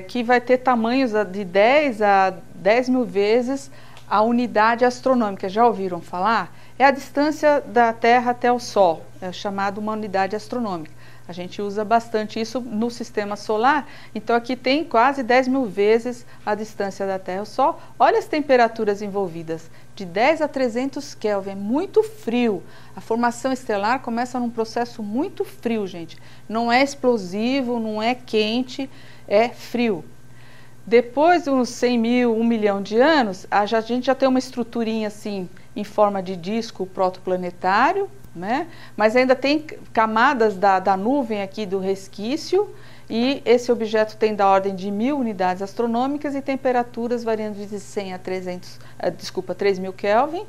que vai ter tamanhos de 10 a 10 mil vezes a unidade astronômica. Já ouviram falar? É a distância da Terra até o Sol, é chamado uma unidade astronômica. A gente usa bastante isso no sistema solar, então aqui tem quase 10 mil vezes a distância da Terra ao Sol. Olha as temperaturas envolvidas, de 10 a 300 Kelvin, é muito frio. A formação estelar começa num processo muito frio, gente. Não é explosivo, não é quente, é frio. Depois de uns 100 mil, 1 milhão de anos, a gente já tem uma estruturinha assim, em forma de disco protoplanetário, né? Mas ainda tem camadas da nuvem aqui do resquício, e esse objeto tem da ordem de 1000 unidades astronômicas e temperaturas variando de 100 a 3.000 Kelvin.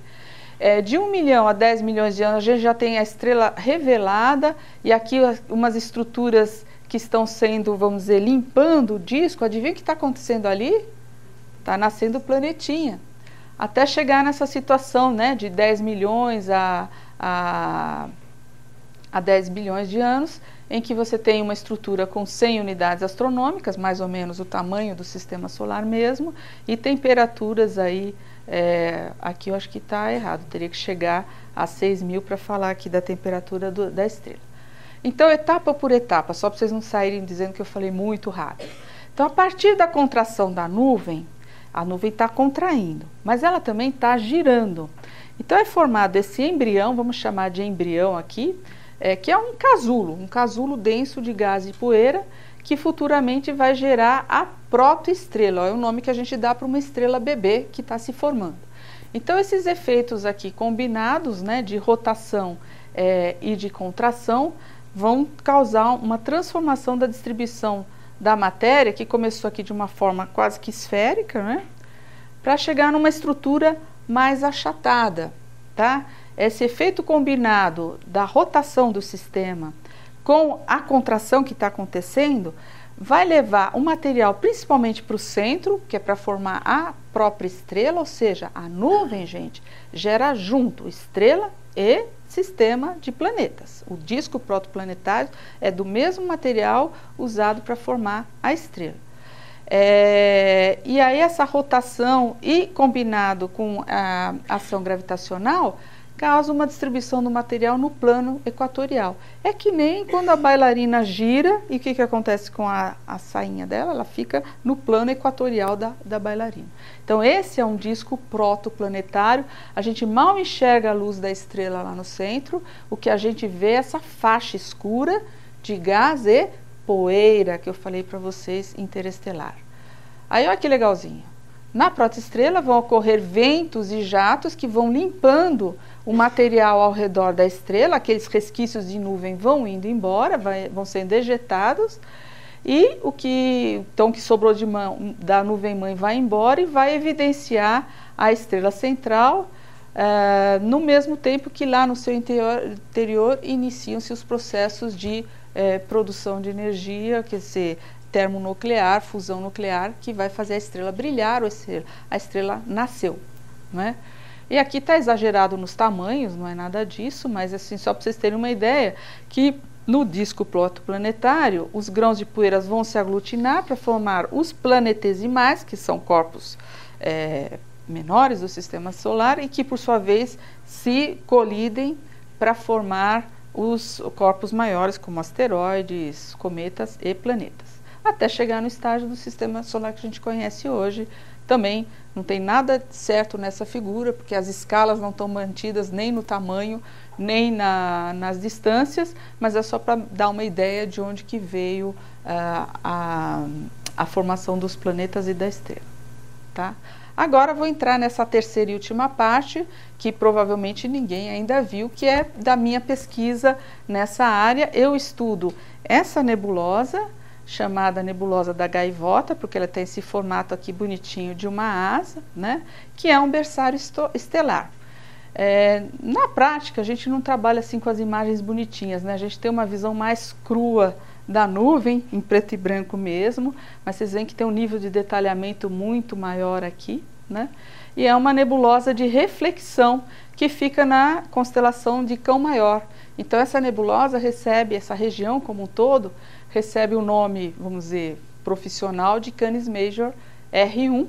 De 1 milhão a 10 milhões de anos, a gente já tem a estrela revelada, e aqui umas estruturas que estão sendo, vamos dizer, limpando o disco. Adivinha o que está acontecendo ali? Está nascendo o planetinha. Até chegar nessa situação, né, de 10 milhões a a 10 bilhões de anos, em que você tem uma estrutura com 100 unidades astronômicas, mais ou menos o tamanho do sistema solar mesmo, e temperaturas aí, aqui eu acho que está errado, teria que chegar a 6.000 para falar aqui da temperatura da estrela. Então, etapa por etapa, só para vocês não saírem dizendo que eu falei muito rápido. Então, a partir da contração da nuvem, a nuvem está contraindo, mas ela também está girando. Então, é formado esse embrião, vamos chamar de embrião aqui, que é um casulo denso de gás e poeira, que futuramente vai gerar a protoestrela, é o nome que a gente dá para uma estrela bebê que está se formando. Então, esses efeitos aqui combinados, né, de rotação e de contração, vão causar uma transformação da distribuição da matéria, que começou aqui de uma forma quase que esférica, né, para chegar numa estrutura mais achatada, tá? Esse efeito combinado da rotação do sistema com a contração que está acontecendo vai levar o material principalmente para o centro, que é para formar a própria estrela, ou seja, a nuvem, gente, gera junto estrela e sistema de planetas. O disco protoplanetário é do mesmo material usado para formar a estrela. E aí essa rotação e combinado com a ação gravitacional causa uma distribuição do material no plano equatorial. É que nem quando a bailarina gira, e o que acontece com a sainha dela? Ela fica no plano equatorial da bailarina. Então esse é um disco protoplanetário, a gente mal enxerga a luz da estrela lá no centro, o que a gente vê é essa faixa escura de gás e poeira que eu falei para vocês, interestelar. Aí olha que legalzinho. Na protoestrela vão ocorrer ventos e jatos que vão limpando o material ao redor da estrela, aqueles resquícios de nuvem vão indo embora, vão sendo ejetados, e o que sobrou da nuvem mãe vai embora e vai evidenciar a estrela central, no mesmo tempo que lá no seu interior iniciam-se os processos de produção de energia, quer dizer, termonuclear, fusão nuclear, que vai fazer a estrela brilhar, ou a estrela nasceu, né? E aqui está exagerado nos tamanhos, não é nada disso, mas assim, só para vocês terem uma ideia, que no disco protoplanetário, os grãos de poeiras vão se aglutinar para formar os planetesimais, que são corpos menores do sistema solar, e que, por sua vez, se colidem para formar os corpos maiores, como asteroides, cometas e planetas, até chegar no estágio do sistema solar que a gente conhece hoje. Também não tem nada certo nessa figura, porque as escalas não estão mantidas nem no tamanho, nem nas distâncias, mas é só para dar uma ideia de onde que veio a formação dos planetas e da estrela, tá? Agora vou entrar nessa terceira e última parte, que provavelmente ninguém ainda viu, que é da minha pesquisa nessa área. Eu estudo essa nebulosa, chamada nebulosa da gaivota, porque ela tem esse formato aqui bonitinho de uma asa, né, que é um berçário estelar. Na prática, a gente não trabalha assim com as imagens bonitinhas, né, a gente tem uma visão mais crua da nuvem, em preto e branco mesmo, mas vocês veem que tem um nível de detalhamento muito maior aqui, né, e é uma nebulosa de reflexão que fica na constelação de Cão Maior. Então essa nebulosa recebe, essa região como um todo, recebe o nome, vamos dizer, profissional de Canis Major R1,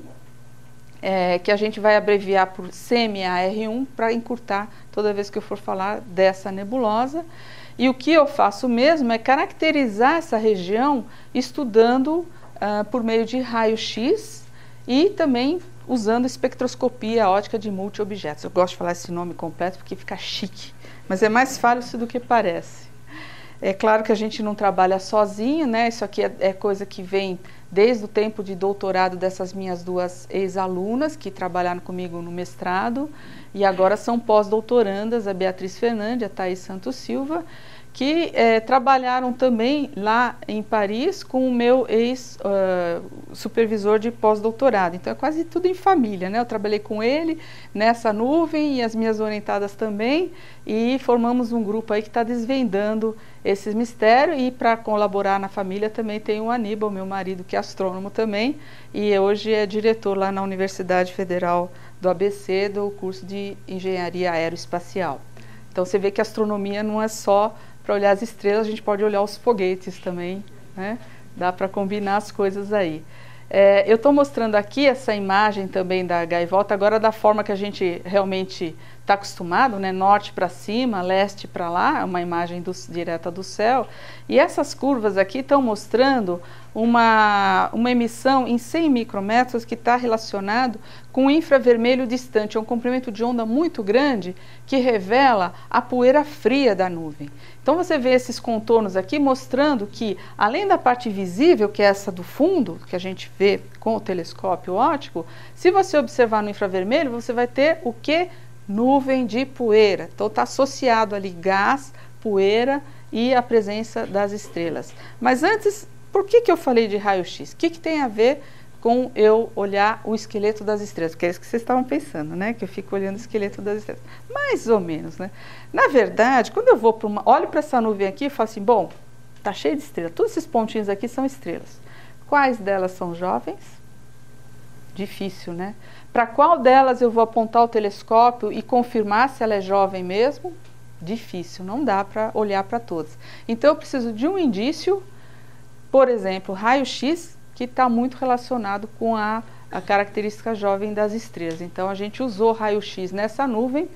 que a gente vai abreviar por CMA-R1 para encurtar toda vez que eu for falar dessa nebulosa. E o que eu faço mesmo é caracterizar essa região estudando por meio de raio-x e também usando espectroscopia óptica de multi-objetos. Eu gosto de falar esse nome completo porque fica chique, mas é mais fácil do que parece. É claro que a gente não trabalha sozinho, né? Isso aqui é coisa que vem desde o tempo de doutorado dessas minhas duas ex-alunas que trabalharam comigo no mestrado e agora são pós-doutorandas, a Beatriz Fernandes e a Thaís Santos Silva, que trabalharam também lá em Paris com o meu ex-supervisor de pós-doutorado. Então é quase tudo em família, né? Eu trabalhei com ele nessa nuvem e as minhas orientadas também, e formamos um grupo aí que está desvendando esses mistérios. E para colaborar na família também tem o Aníbal, meu marido, que é astrônomo também, e hoje é diretor lá na Universidade Federal do ABC do curso de Engenharia Aeroespacial. Então você vê que a astronomia não é só para olhar as estrelas, a gente pode olhar os foguetes também, né? Dá para combinar as coisas aí. Eu estou mostrando aqui essa imagem também da gaivota, agora da forma que a gente realmente está acostumado, né? Norte para cima, leste para lá, é uma imagem direta do céu. E essas curvas aqui estão mostrando uma emissão em 100 micrômetros que está relacionado com o infravermelho distante, é um comprimento de onda muito grande que revela a poeira fria da nuvem. Então você vê esses contornos aqui mostrando que, além da parte visível, que é essa do fundo, que a gente vê com o telescópio óptico, se você observar no infravermelho, você vai ter o que? Nuvem de poeira. Então está associado ali gás, poeira e a presença das estrelas. Mas antes, por que eu falei de raio-x? O que tem a ver com eu olhar o esqueleto das estrelas? Porque é isso que vocês estavam pensando, né? Que eu fico olhando o esqueleto das estrelas. Mais ou menos, né? Na verdade, quando eu vou olho para essa nuvem aqui e falo assim, bom, tá cheio de estrelas. Todos esses pontinhos aqui são estrelas. Quais delas são jovens? Difícil, né? Para qual delas eu vou apontar o telescópio e confirmar se ela é jovem mesmo? Difícil, não dá para olhar para todas. Então eu preciso de um indício, por exemplo, raio-x, que está muito relacionado com a característica jovem das estrelas. Então a gente usou raio-x nessa nuvem.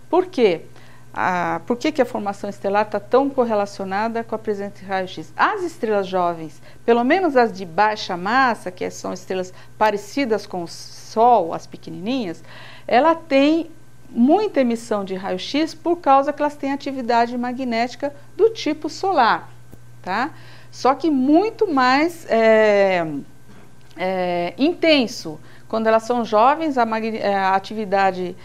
Por quê? Por que a formação estelar está tão correlacionada com a presença de raio-x? As estrelas jovens, pelo menos as de baixa massa, que são estrelas parecidas com o Sol, as pequenininhas, ela tem muita emissão de raio-x por causa que elas têm atividade magnética do tipo solar, tá? Só que muito mais intenso. Quando elas são jovens, a atividade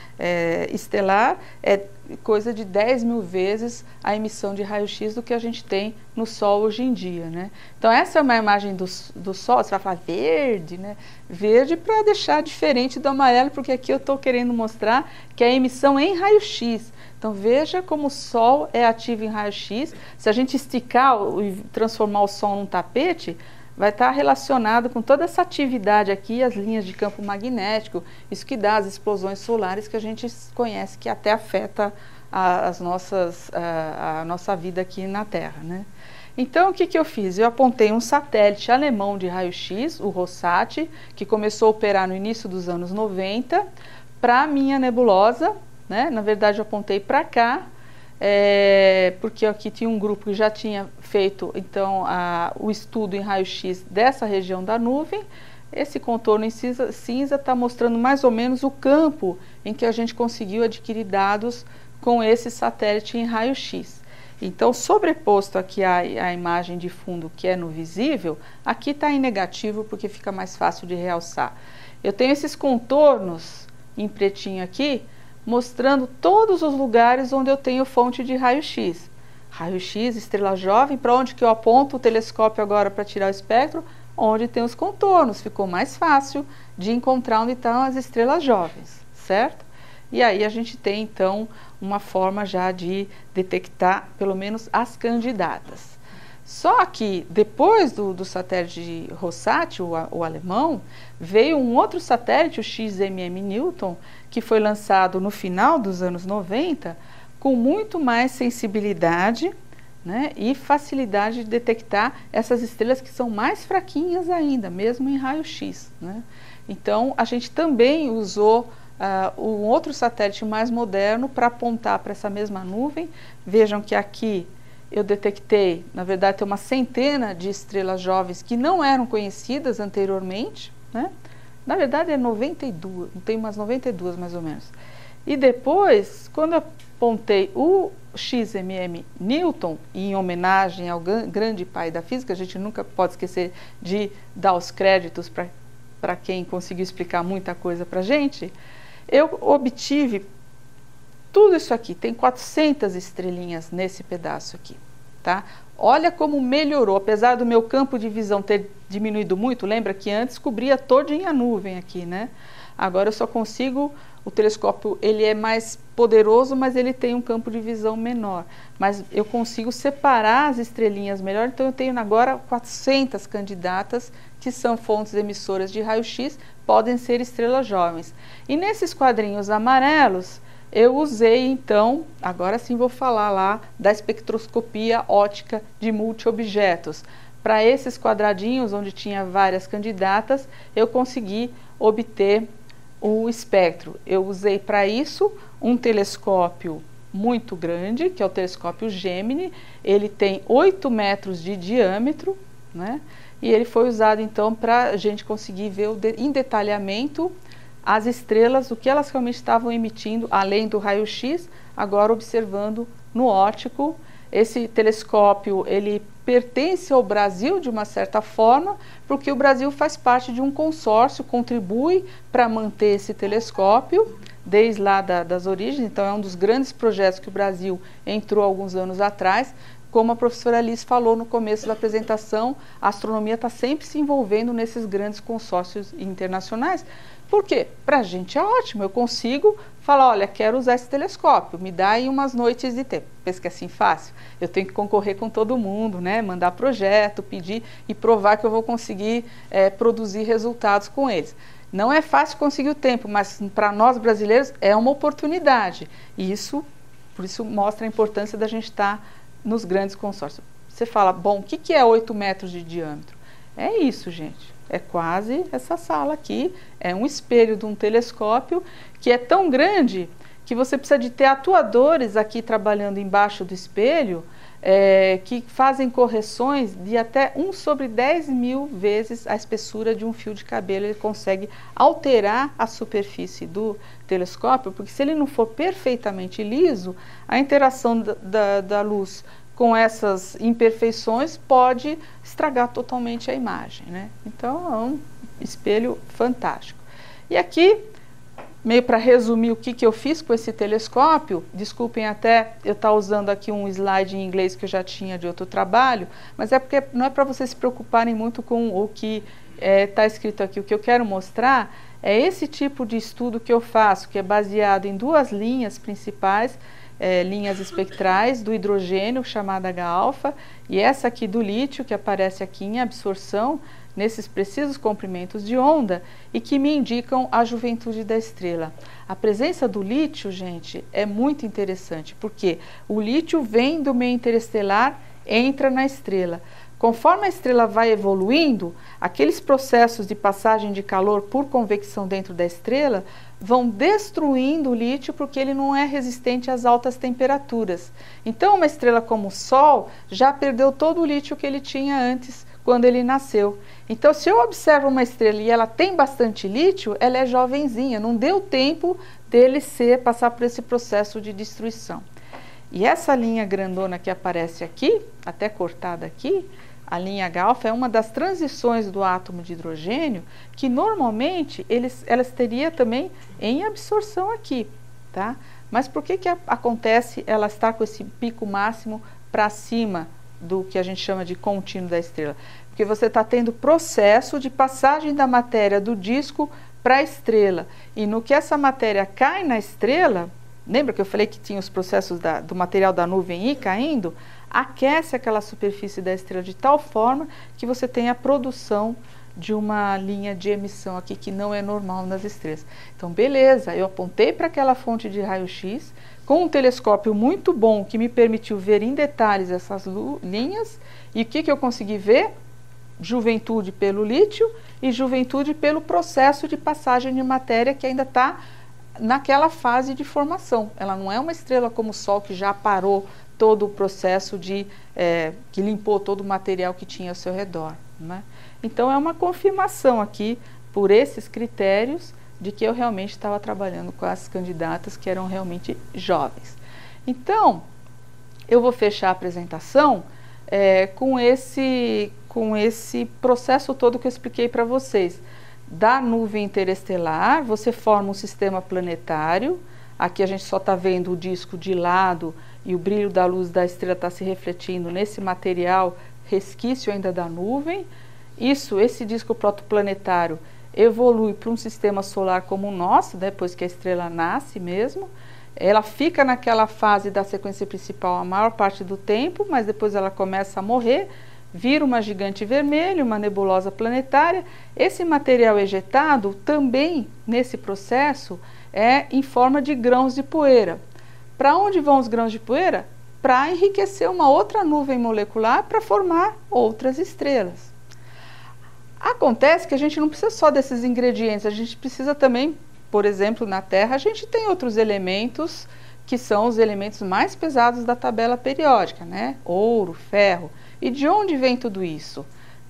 estelar é coisa de 10 mil vezes a emissão de raio-x do que a gente tem no Sol hoje em dia, né? Então essa é uma imagem do Sol, você vai falar verde, né? Verde para deixar diferente do amarelo, porque aqui eu estou querendo mostrar que é a emissão em raio-x. Então veja como o Sol é ativo em raio-x. Se a gente esticar e transformar o Sol num tapete, vai estar relacionado com toda essa atividade aqui, as linhas de campo magnético, isso que dá as explosões solares que a gente conhece que até afeta a nossa vida aqui na Terra, né? Então, o que eu fiz? Eu apontei um satélite alemão de raio-x, o Rosat, que começou a operar no início dos anos 90, para a minha nebulosa, né? Na verdade, eu apontei para cá, porque aqui tinha um grupo que já tinha feito então o estudo em raio-x dessa região da nuvem. Esse contorno em cinza está mostrando mais ou menos o campo em que a gente conseguiu adquirir dados com esse satélite em raio-x. Então, sobreposto aqui a imagem de fundo que é no visível, aqui está em negativo porque fica mais fácil de realçar. Eu tenho esses contornos em pretinho aqui, mostrando todos os lugares onde eu tenho fonte de raio-x. Raio-x, estrela jovem, para onde que eu aponto o telescópio agora para tirar o espectro? Onde tem os contornos, ficou mais fácil de encontrar onde estão as estrelas jovens, certo? E aí a gente tem então uma forma já de detectar pelo menos as candidatas. Só que depois do satélite de Rosat, o alemão, veio um outro satélite, o XMM Newton, que foi lançado no final dos anos 90, com muito mais sensibilidade, né, e facilidade de detectar essas estrelas que são mais fraquinhas ainda, mesmo em raio-x, né? Então, a gente também usou um outro satélite mais moderno para apontar para essa mesma nuvem. Vejam que aqui eu detectei, na verdade, tem uma centena de estrelas jovens que não eram conhecidas anteriormente, né? Na verdade, é 92, tem umas 92 mais ou menos. E depois, quando eu apontei o XMM Newton, em homenagem ao grande pai da física, a gente nunca pode esquecer de dar os créditos para quem conseguiu explicar muita coisa para a gente, eu obtive tudo isso aqui, tem 400 estrelinhas nesse pedaço aqui, tá? Olha como melhorou, apesar do meu campo de visão ter diminuído muito, lembra que antes cobria todinha a nuvem aqui, né? Agora eu só consigo, o telescópio ele é mais poderoso, mas ele tem um campo de visão menor. Mas eu consigo separar as estrelinhas melhor, então eu tenho agora 400 candidatas que são fontes emissoras de raio-x, podem ser estrelas jovens. E nesses quadrinhos amarelos, eu usei então, agora sim vou falar lá da espectroscopia óptica de multi-objetos. Para esses quadradinhos onde tinha várias candidatas, eu consegui obter o espectro. Eu usei para isso um telescópio muito grande, que é o telescópio Gemini. Ele tem 8 metros de diâmetro, né? E ele foi usado então para a gente conseguir ver em detalhamento as estrelas, o que elas realmente estavam emitindo, além do raio-x, agora observando no óptico. Esse telescópio, ele pertence ao Brasil de uma certa forma, porque o Brasil faz parte de um consórcio, contribui para manter esse telescópio, desde lá das origens. Então é um dos grandes projetos que o Brasil entrou alguns anos atrás. Como a professora Liz falou no começo da apresentação, a astronomia está sempre se envolvendo nesses grandes consórcios internacionais. Por quê? Para a gente é ótimo, eu consigo falar, olha, quero usar esse telescópio, me dá aí umas noites de tempo. Pensa que é assim fácil? Eu tenho que concorrer com todo mundo, né? Mandar projeto, pedir e provar que eu vou conseguir produzir resultados com eles. Não é fácil conseguir o tempo, mas para nós brasileiros é uma oportunidade. E por isso mostra a importância da gente estar nos grandes consórcios. Você fala, bom, o que é 8 metros de diâmetro? É isso, gente. É quase essa sala aqui, é um espelho de um telescópio que é tão grande que você precisa de ter atuadores aqui trabalhando embaixo do espelho que fazem correções de até 1/10.000 vezes a espessura de um fio de cabelo. Ele consegue alterar a superfície do telescópio, porque se ele não for perfeitamente liso, a interação da luz com essas imperfeições pode estragar totalmente a imagem, né? Então é um espelho fantástico. E aqui, meio para resumir o que eu fiz com esse telescópio, desculpem até eu estar usando aqui um slide em inglês que eu já tinha de outro trabalho, mas é porque não é para vocês se preocuparem muito com o que está escrito aqui. O que eu quero mostrar é esse tipo de estudo que eu faço, que é baseado em 2 linhas principais, linhas espectrais do hidrogênio, chamada H-alfa, e essa aqui do lítio, que aparece aqui em absorção, nesses precisos comprimentos de onda, e que me indicam a juventude da estrela. A presença do lítio, gente, é muito interessante, porque o lítio vem do meio interestelar, entra na estrela. Conforme a estrela vai evoluindo, aqueles processos de passagem de calor por convecção dentro da estrela vão destruindo o lítio, porque ele não é resistente às altas temperaturas. Então, uma estrela como o Sol já perdeu todo o lítio que ele tinha antes, quando ele nasceu. Então, se eu observo uma estrela e ela tem bastante lítio, ela é jovenzinha, não deu tempo dele passar por esse processo de destruição. E essa linha grandona que aparece aqui, até cortada aqui, a linha H-alfa é uma das transições do átomo de hidrogênio que normalmente elas teriam também em absorção aqui, tá? Mas por que acontece ela estar com esse pico máximo para cima do que a gente chama de contínuo da estrela? Porque você está tendo processo de passagem da matéria do disco para a estrela. E no que essa matéria cai na estrela, lembra que eu falei que tinha os processos do material da nuvem ir caindo? Aquece aquela superfície da estrela de tal forma que você tem a produção de uma linha de emissão aqui que não é normal nas estrelas. Então, beleza, eu apontei para aquela fonte de raio-x com um telescópio muito bom que me permitiu ver em detalhes essas linhas. E o que eu consegui ver? Juventude pelo lítio e juventude pelo processo de passagem de matéria que ainda está naquela fase de formação. Ela não é uma estrela como o Sol que já parou todo o processo que limpou todo o material que tinha ao seu redor, né? Então é uma confirmação aqui, por esses critérios, de que eu realmente estava trabalhando com as candidatas que eram realmente jovens. Então, eu vou fechar a apresentação com esse processo todo que eu expliquei para vocês. Da nuvem interestelar, você forma um sistema planetário. Aqui a gente só está vendo o disco de lado e o brilho da luz da estrela está se refletindo nesse material resquício ainda da nuvem. Esse disco protoplanetário evolui para um sistema solar como o nosso, depois que a estrela nasce mesmo. Ela fica naquela fase da sequência principal a maior parte do tempo, mas depois ela começa a morrer, vira uma gigante vermelha, uma nebulosa planetária. Esse material ejetado também, nesse processo, é em forma de grãos de poeira. Para onde vão os grãos de poeira? Para enriquecer uma outra nuvem molecular para formar outras estrelas. Acontece que a gente não precisa só desses ingredientes, a gente precisa também, por exemplo, na Terra, a gente tem outros elementos que são os elementos mais pesados da tabela periódica, né? Ouro, ferro. E de onde vem tudo isso?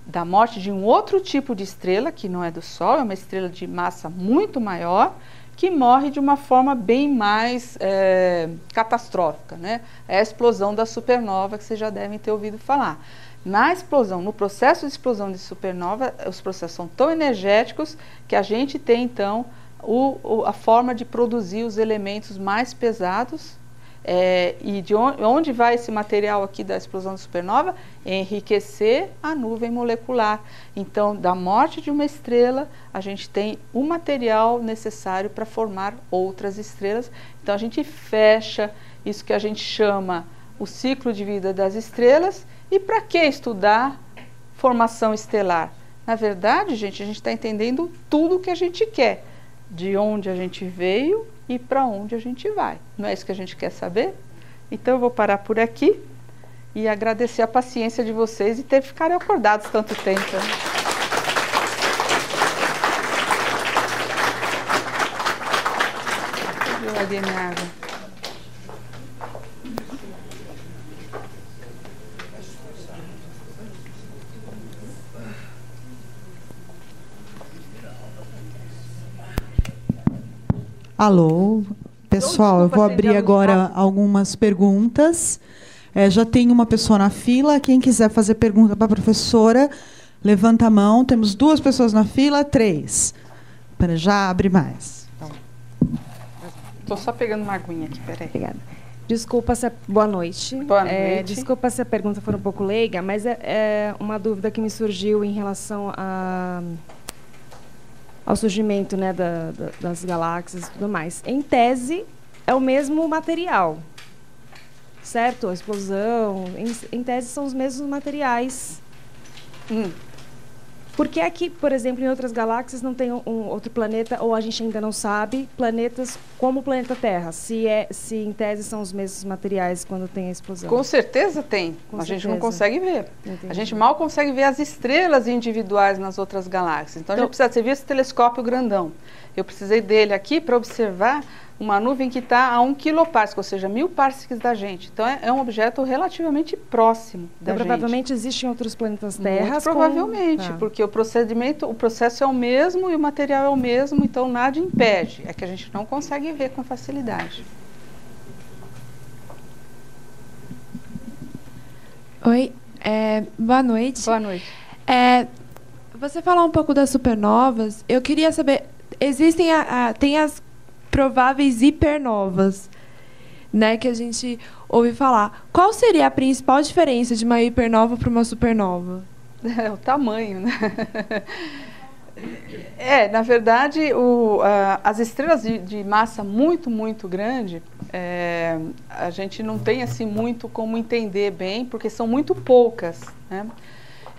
Da morte de um outro tipo de estrela, que não é do Sol, é uma estrela de massa muito maior, que morre de uma forma bem mais catastrófica, né? É a explosão da supernova, que vocês já devem ter ouvido falar. Na explosão, no processo de explosão de supernova, os processos são tão energéticos que a gente tem, então, a forma de produzir os elementos mais pesados. E de onde vai esse material aqui da explosão da supernova? Enriquecer a nuvem molecular. Então, da morte de uma estrela, a gente tem o material necessário para formar outras estrelas. Então, a gente fecha isso que a gente chama o ciclo de vida das estrelas. E para que estudar formação estelar? Na verdade, gente, a gente está entendendo tudo o que a gente quer, de onde a gente veio e para onde a gente vai. Não é isso que a gente quer saber? Então eu vou parar por aqui e agradecer a paciência de vocês e ter ficado acordados tanto tempo. Eu larguei minha água. Alô, pessoal, eu vou abrir agora algumas perguntas. Já tem uma pessoa na fila. Quem quiser fazer pergunta para a professora, levanta a mão. Temos 2 pessoas na fila, 3. Já abre mais. Estou só pegando uma aguinha aqui, peraí. Obrigada. Desculpa se boa noite. Boa noite. Desculpa se a pergunta for um pouco leiga, mas é uma dúvida que me surgiu em relação ao surgimento, né, das galáxias e tudo mais. Em tese, é o mesmo material, certo? A explosão, em tese, são os mesmos materiais. Por que aqui, por exemplo, em outras galáxias não tem outro planeta, ou a gente ainda não sabe, planetas como o planeta Terra? Se em tese são os mesmos materiais quando tem a explosão. Com certeza tem. A gente não consegue ver. Entendi. A gente mal consegue ver as estrelas individuais nas outras galáxias. Então, a gente precisa, você viu esse telescópio grandão. Eu precisei dele aqui para observar uma nuvem que está a 1 quiloparsec, ou seja, 1000 parsecs da gente. Então, é um objeto relativamente próximo da gente. Provavelmente existem outros planetas Terra. Muito provavelmente, porque o processo é o mesmo e o material é o mesmo, então nada impede. É que a gente não consegue ver com facilidade. Oi, boa noite. Boa noite. Você falou um pouco das supernovas. Eu queria saber, tem as prováveis hipernovas, né, que a gente ouve falar. Qual seria a principal diferença de uma hipernova para uma supernova? É o tamanho, né? Na verdade, as estrelas de massa muito, muito grande, a gente não tem assim muito como entender bem, porque são muito poucas, né?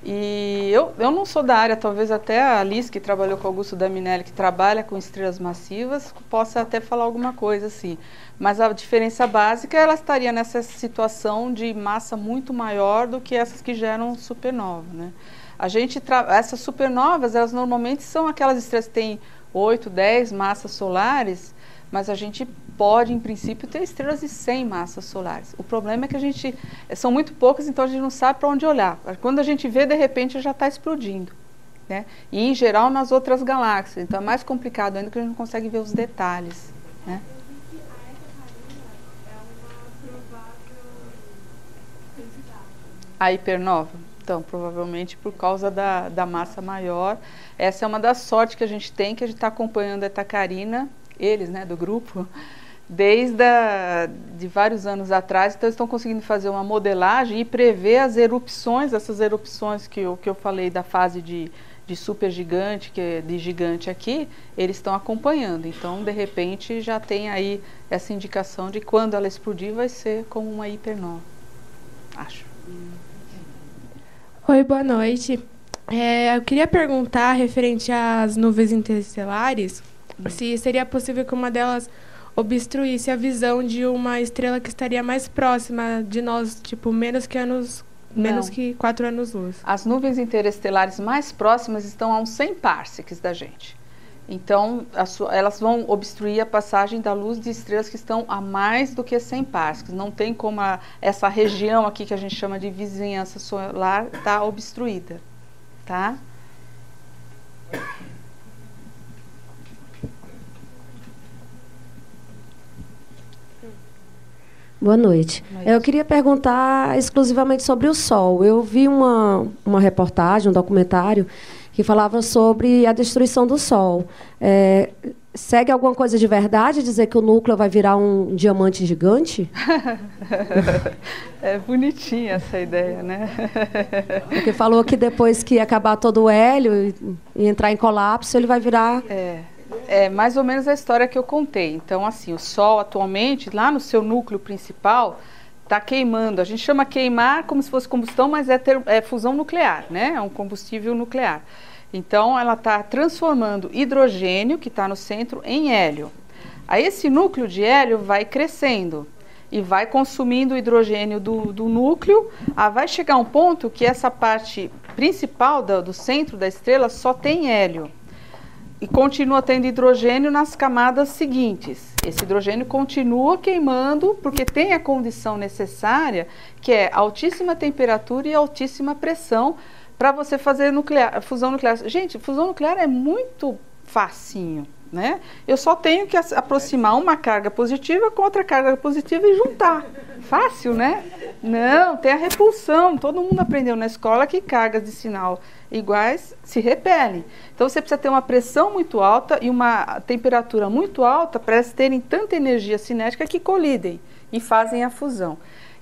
E eu não sou da área, talvez até a Alice, que trabalhou com Augusto Daminelli, que trabalha com estrelas massivas, possa até falar alguma coisa assim. Mas a diferença básica, ela estaria nessa situação de massa muito maior do que essas que geram supernova, né? Essas supernovas, elas normalmente são aquelas estrelas que têm 8, 10 massas solares, mas a gente pode, em princípio, ter estrelas de 100 massas solares. O problema é que são muito poucas, então a gente não sabe para onde olhar. Quando a gente vê, de repente, já está explodindo, né? E, em geral, nas outras galáxias. Então, é mais complicado ainda, que a gente não consegue ver os detalhes, né? A hipernova? Então, provavelmente por causa da massa maior. Essa é uma das sortes que a gente tem, que a gente está acompanhando a Eta Carina, eles, né, do grupo, desde de vários anos atrás. Então, eles estão conseguindo fazer uma modelagem e prever as erupções, essas erupções que eu falei da fase de supergigante, que é de gigante aqui, eles estão acompanhando. Então, de repente, já tem aí essa indicação de quando ela explodir vai ser como uma hipernova, acho. Oi, boa noite. Eu queria perguntar referente às nuvens interestelares, Se seria possível que uma delas obstruísse a visão de uma estrela que estaria mais próxima de nós, tipo, menos que 4 anos-luz. As nuvens interestelares mais próximas estão a uns 100 parsecs da gente. Então, elas vão obstruir a passagem da luz de estrelas que estão a mais do que 100 parsecs. Não tem como essa região aqui que a gente chama de vizinhança solar estar obstruída, tá? Boa noite. Eu queria perguntar exclusivamente sobre o Sol. Eu vi uma reportagem, um documentário, que falava sobre a destruição do Sol. Segue alguma coisa de verdade dizer que o núcleo vai virar um diamante gigante? É bonitinha essa ideia, né? Porque falou que depois que acabar todo o hélio e entrar em colapso, ele vai virar... É mais ou menos a história que eu contei. Então, assim, o Sol atualmente, lá no seu núcleo principal, está queimando. A gente chama queimar como se fosse combustão, mas é fusão nuclear, né? É um combustível nuclear. Então, ela está transformando hidrogênio, que está no centro, em hélio. Aí, esse núcleo de hélio vai crescendo e vai consumindo o hidrogênio do núcleo. Vai chegar um ponto que essa parte principal do centro da estrela só tem hélio. E continua tendo hidrogênio nas camadas seguintes. Esse hidrogênio continua queimando porque tem a condição necessária, que é altíssima temperatura e altíssima pressão, para você fazer fusão nuclear. Gente, fusão nuclear é muito facinho, né? Eu só tenho que aproximar uma carga positiva com outra carga positiva e juntar. Fácil, né? Não, tem a repulsão. Todo mundo aprendeu na escola que cargas de sinal iguais se repelem. Então você precisa ter uma pressão muito alta e uma temperatura muito alta para elas terem tanta energia cinética que colidem e fazem a fusão.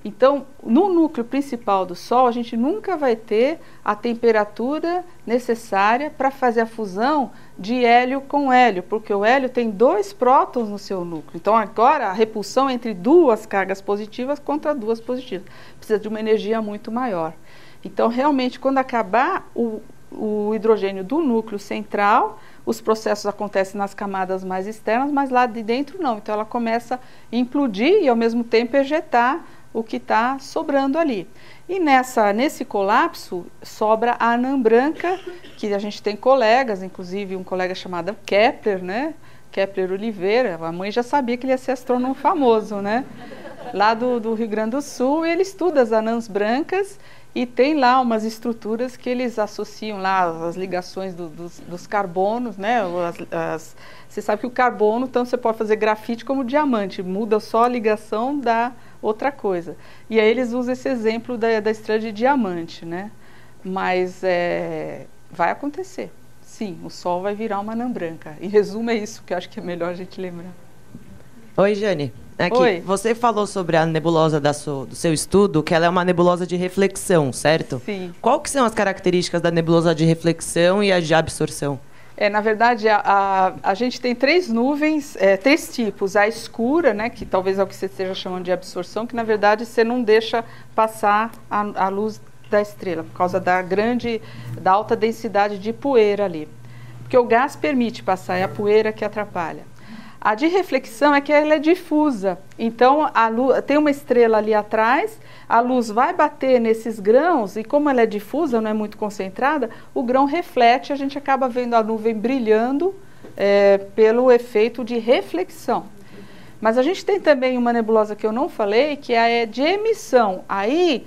Então, no núcleo principal do Sol, a gente nunca vai ter a temperatura necessária para fazer a fusão de hélio com hélio, porque o hélio tem 2 prótons no seu núcleo. Então, agora, a repulsão entre 2 cargas positivas contra 2 positivas. Precisa de uma energia muito maior. Então, realmente, quando acabar o hidrogênio do núcleo central, os processos acontecem nas camadas mais externas, mas lá de dentro não. Então, ela começa a implodir e, ao mesmo tempo, ejetar o que está sobrando ali. E nesse colapso sobra a anã branca, que a gente tem colegas, inclusive um colega chamado Kepler, né? Kepler Oliveira, a mãe já sabia que ele ia ser astrônomo famoso, né? Lá do Rio Grande do Sul, ele estuda as anãs brancas e tem lá umas estruturas que eles associam lá as ligações dos carbonos, né? Você sabe que o carbono, tanto você pode fazer grafite como diamante, muda só a ligação da outra coisa. E aí eles usam esse exemplo da estrela de diamante, né? Mas vai acontecer. Sim, o Sol vai virar uma anã branca. Em resumo, é isso que eu acho que é melhor a gente lembrar. Oi, Jane. Aqui, oi. Você falou sobre a nebulosa do seu estudo, que ela é uma nebulosa de reflexão, certo? Sim. Qual que são as características da nebulosa de reflexão e a de absorção? Na verdade, a gente tem 3 nuvens, 3 tipos. A escura, né, que talvez é o que você esteja chamando de absorção, que na verdade você não deixa passar a luz da estrela, por causa da alta densidade de poeira ali. Porque o gás permite passar, é a poeira que atrapalha. A de reflexão é que ela é difusa, então tem uma estrela ali atrás, a luz vai bater nesses grãos e como ela é difusa, não é muito concentrada, o grão reflete, a gente acaba vendo a nuvem brilhando pelo efeito de reflexão. Mas a gente tem também uma nebulosa que eu não falei, que é de emissão. Aí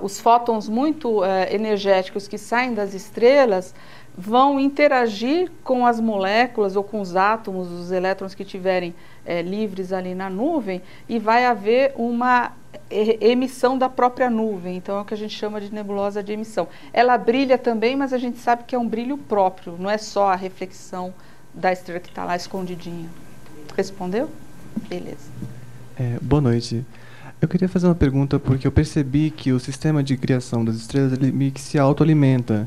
os fótons muito energéticos que saem das estrelas vão interagir com as moléculas ou com os átomos, os elétrons que estiverem livres ali na nuvem e vai haver uma emissão da própria nuvem. Então é o que a gente chama de nebulosa de emissão. Ela brilha também, mas a gente sabe que é um brilho próprio, não é só a reflexão da estrela que está lá escondidinha. Respondeu? Beleza. Boa noite. Eu queria fazer uma pergunta porque eu percebi que o sistema de criação das estrelas ele meio que se autoalimenta.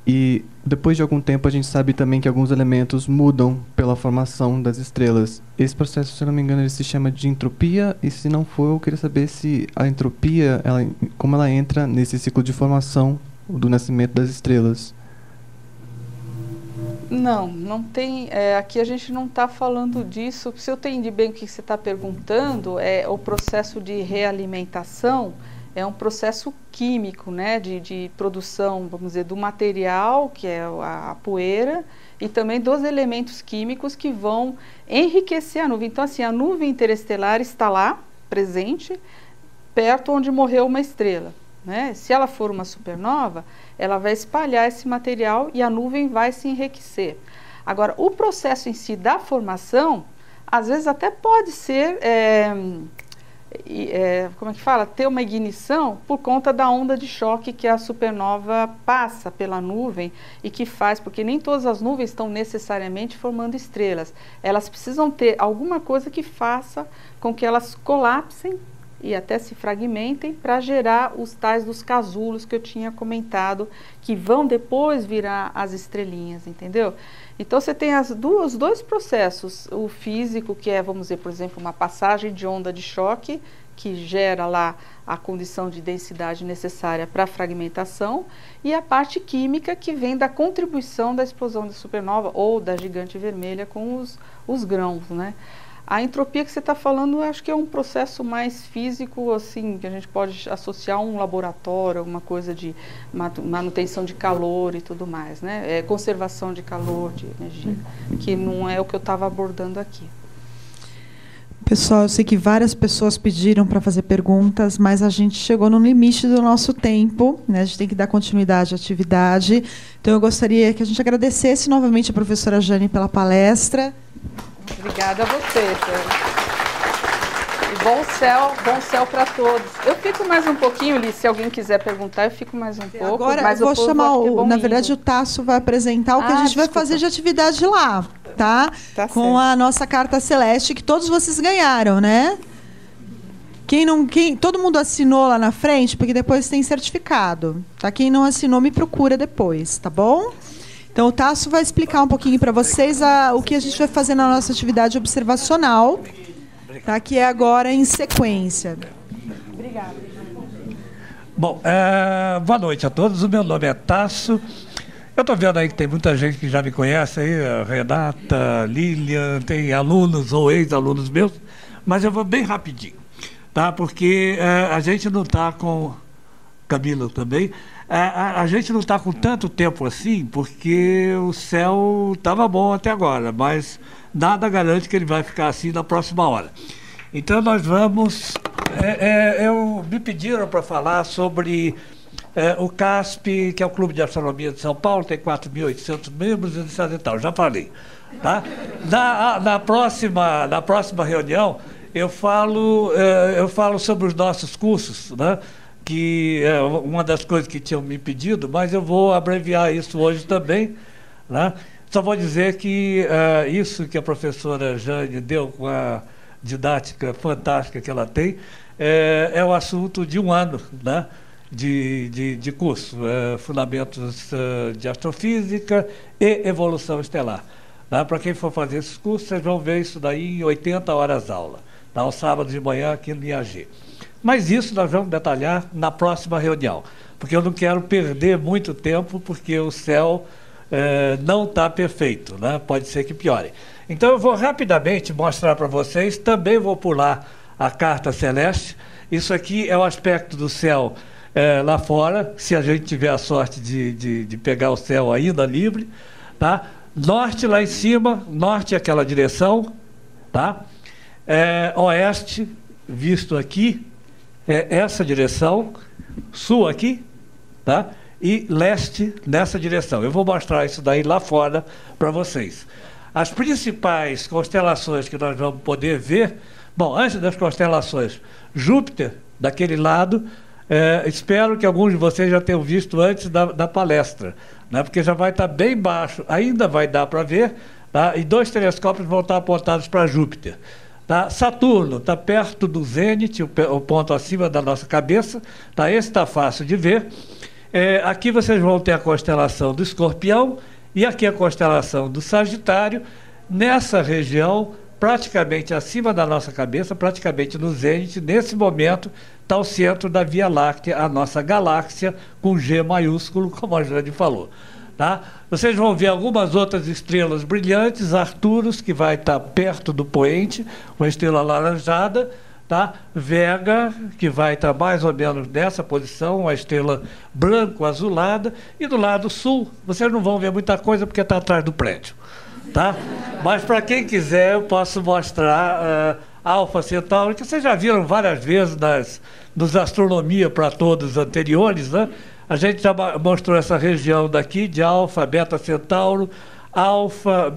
E depois de algum tempo a gente sabe também que alguns elementos mudam pela formação das estrelas. Esse processo, se eu não me engano, ele se chama de entropia, e se não for, eu queria saber se a entropia, como ela entra nesse ciclo de formação do nascimento das estrelas. Não, não tem. Aqui a gente não está falando disso. Se eu entendi bem o que você está perguntando, o processo de realimentação é um processo químico, né, de produção, vamos dizer, do material, que é a poeira, e também dos elementos químicos que vão enriquecer a nuvem. Então, assim, a nuvem interestelar está lá, presente, perto onde morreu uma estrela, né? Se ela for uma supernova, ela vai espalhar esse material e a nuvem vai se enriquecer. Agora, o processo em si da formação, às vezes até pode ser, como é que fala? Ter uma ignição por conta da onda de choque que a supernova passa pela nuvem e que faz, porque nem todas as nuvens estão necessariamente formando estrelas. Elas precisam ter alguma coisa que faça com que elas colapsem e até se fragmentem para gerar os tais dos casulos que eu tinha comentado, que vão depois virar as estrelinhas, entendeu? Então você tem os dois processos, o físico, que é, vamos dizer, por exemplo, uma passagem de onda de choque, que gera lá a condição de densidade necessária para a fragmentação, e a parte química, que vem da contribuição da explosão da supernova ou da gigante vermelha com os grãos, né? A entropia que você está falando, eu acho que é um processo mais físico, assim, que a gente pode associar a um laboratório, alguma coisa de manutenção de calor e tudo mais, né? Conservação de calor, de energia, que não é o que eu estava abordando aqui. Pessoal, eu sei que várias pessoas pediram para fazer perguntas, mas a gente chegou no limite do nosso tempo, né? A gente tem que dar continuidade à atividade. Então, eu gostaria que a gente agradecesse novamente a professora Jane pela palestra. Obrigada a você, e bom céu para todos. Eu fico mais um pouquinho, Liz, se alguém quiser perguntar, eu fico mais um pouco. Agora mas eu vou chamar, na verdade, o Tasso vai apresentar o que a gente vai fazer de atividade lá, tá? Com a nossa carta celeste, que todos vocês ganharam, né? Todo mundo assinou lá na frente, porque depois tem certificado, tá? Quem não assinou, me procura depois, tá bom? Então, o Tasso vai explicar um pouquinho para vocês o que a gente vai fazer na nossa atividade observacional, tá? Que é agora em sequência. Obrigada. Bom, boa noite a todos. O meu nome é Tasso. Eu estou vendo aí que tem muita gente que já me conhece aí, a Renata, Lilian, tem alunos ou ex-alunos meus, mas eu vou bem rapidinho, tá? Porque a gente não está com... Camila também. A gente não está com tanto tempo assim, porque o céu estava bom até agora, mas nada garante que ele vai ficar assim na próxima hora. Então nós vamos... me pediram para falar sobre o CASP, que é o Clube de Astronomia de São Paulo, tem 4.800 membros e tal, já falei. Tá? Na próxima reunião, eu falo sobre os nossos cursos, né? Que é uma das coisas que tinham me pedido, mas eu vou abreviar isso hoje também, né? Só vou dizer que isso que a professora Jane deu com a didática fantástica que ela tem, é o assunto de um ano, né? de curso, Fundamentos de Astrofísica e Evolução Estelar. Né? Para quem for fazer esses cursos, vocês vão ver isso daí em 80 horas aula, tá? Aos sábados de manhã aqui no IAG. Mas isso nós vamos detalhar na próxima reunião, porque eu não quero perder muito tempo, porque o céu não está perfeito, né? Pode ser que piore. Então eu vou rapidamente mostrar para vocês, também vou pular a carta celeste. Isso aqui é o aspecto do céu lá fora, se a gente tiver a sorte de pegar o céu ainda livre, tá? Norte lá em cima, norte é aquela direção, tá? Oeste, visto aqui, essa direção, sul aqui, tá? E leste nessa direção. Eu vou mostrar isso daí lá fora para vocês. As principais constelações que nós vamos poder ver, bom, antes das constelações, Júpiter, daquele lado, espero que alguns de vocês já tenham visto antes da palestra, né? Porque já vai estar bem baixo, ainda vai dar para ver, tá? E 2 telescópios vão estar apontados para Júpiter. Tá? Saturno está perto do zênite, o ponto acima da nossa cabeça, tá? Esse está fácil de ver. Aqui vocês vão ter a constelação do Escorpião e aqui a constelação do Sagitário. Nessa região, praticamente acima da nossa cabeça, praticamente no zênite, nesse momento, está o centro da Via Láctea, a nossa galáxia, com G maiúsculo, como a Jane falou. Tá? Vocês vão ver algumas outras estrelas brilhantes, Arcturus, que vai estar perto do poente, uma estrela alaranjada, tá? Vega, que vai estar mais ou menos nessa posição, uma estrela branco-azulada, e do lado sul, vocês não vão ver muita coisa porque está atrás do prédio. Tá? Mas para quem quiser, eu posso mostrar Alfa Centauri, que vocês já viram várias vezes nos Astronomia para Todos anteriores, né? A gente já mostrou essa região daqui de Alfa, Beta Centauro, Alfa,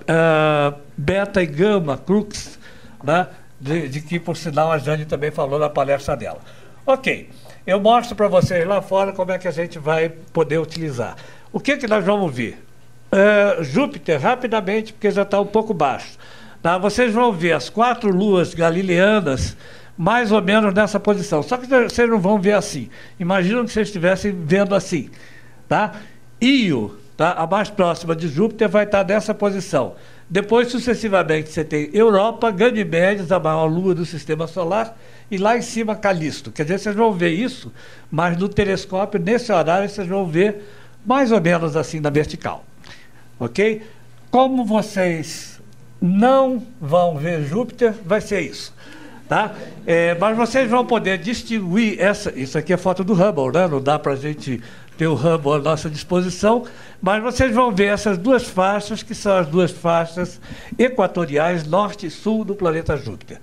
Beta e Gama, Crux, né? De que, por sinal, a Jane também falou na palestra dela. Ok, eu mostro para vocês lá fora como é que a gente vai poder utilizar. O que nós vamos ver? Júpiter, rapidamente, porque já está um pouco baixo. Tá? Vocês vão ver as 4 luas galileanas mais ou menos nessa posição. Só que vocês não vão ver assim. Imaginam que vocês estivessem vendo assim. Tá? Io, tá? A mais próxima de Júpiter, vai estar nessa posição. Depois, sucessivamente, você tem Europa, Ganimedes, a maior lua do Sistema Solar, e lá em cima Calisto. Quer dizer, vocês vão ver isso, mas no telescópio, nesse horário, vocês vão ver mais ou menos assim na vertical. Ok? Como vocês não vão ver Júpiter, vai ser isso. Tá? Mas vocês vão poder distinguir isso aqui é foto do Hubble, né? Não dá para a gente ter o Hubble à nossa disposição, mas vocês vão ver essas 2 faixas, que são as 2 faixas equatoriais, norte e sul do planeta Júpiter.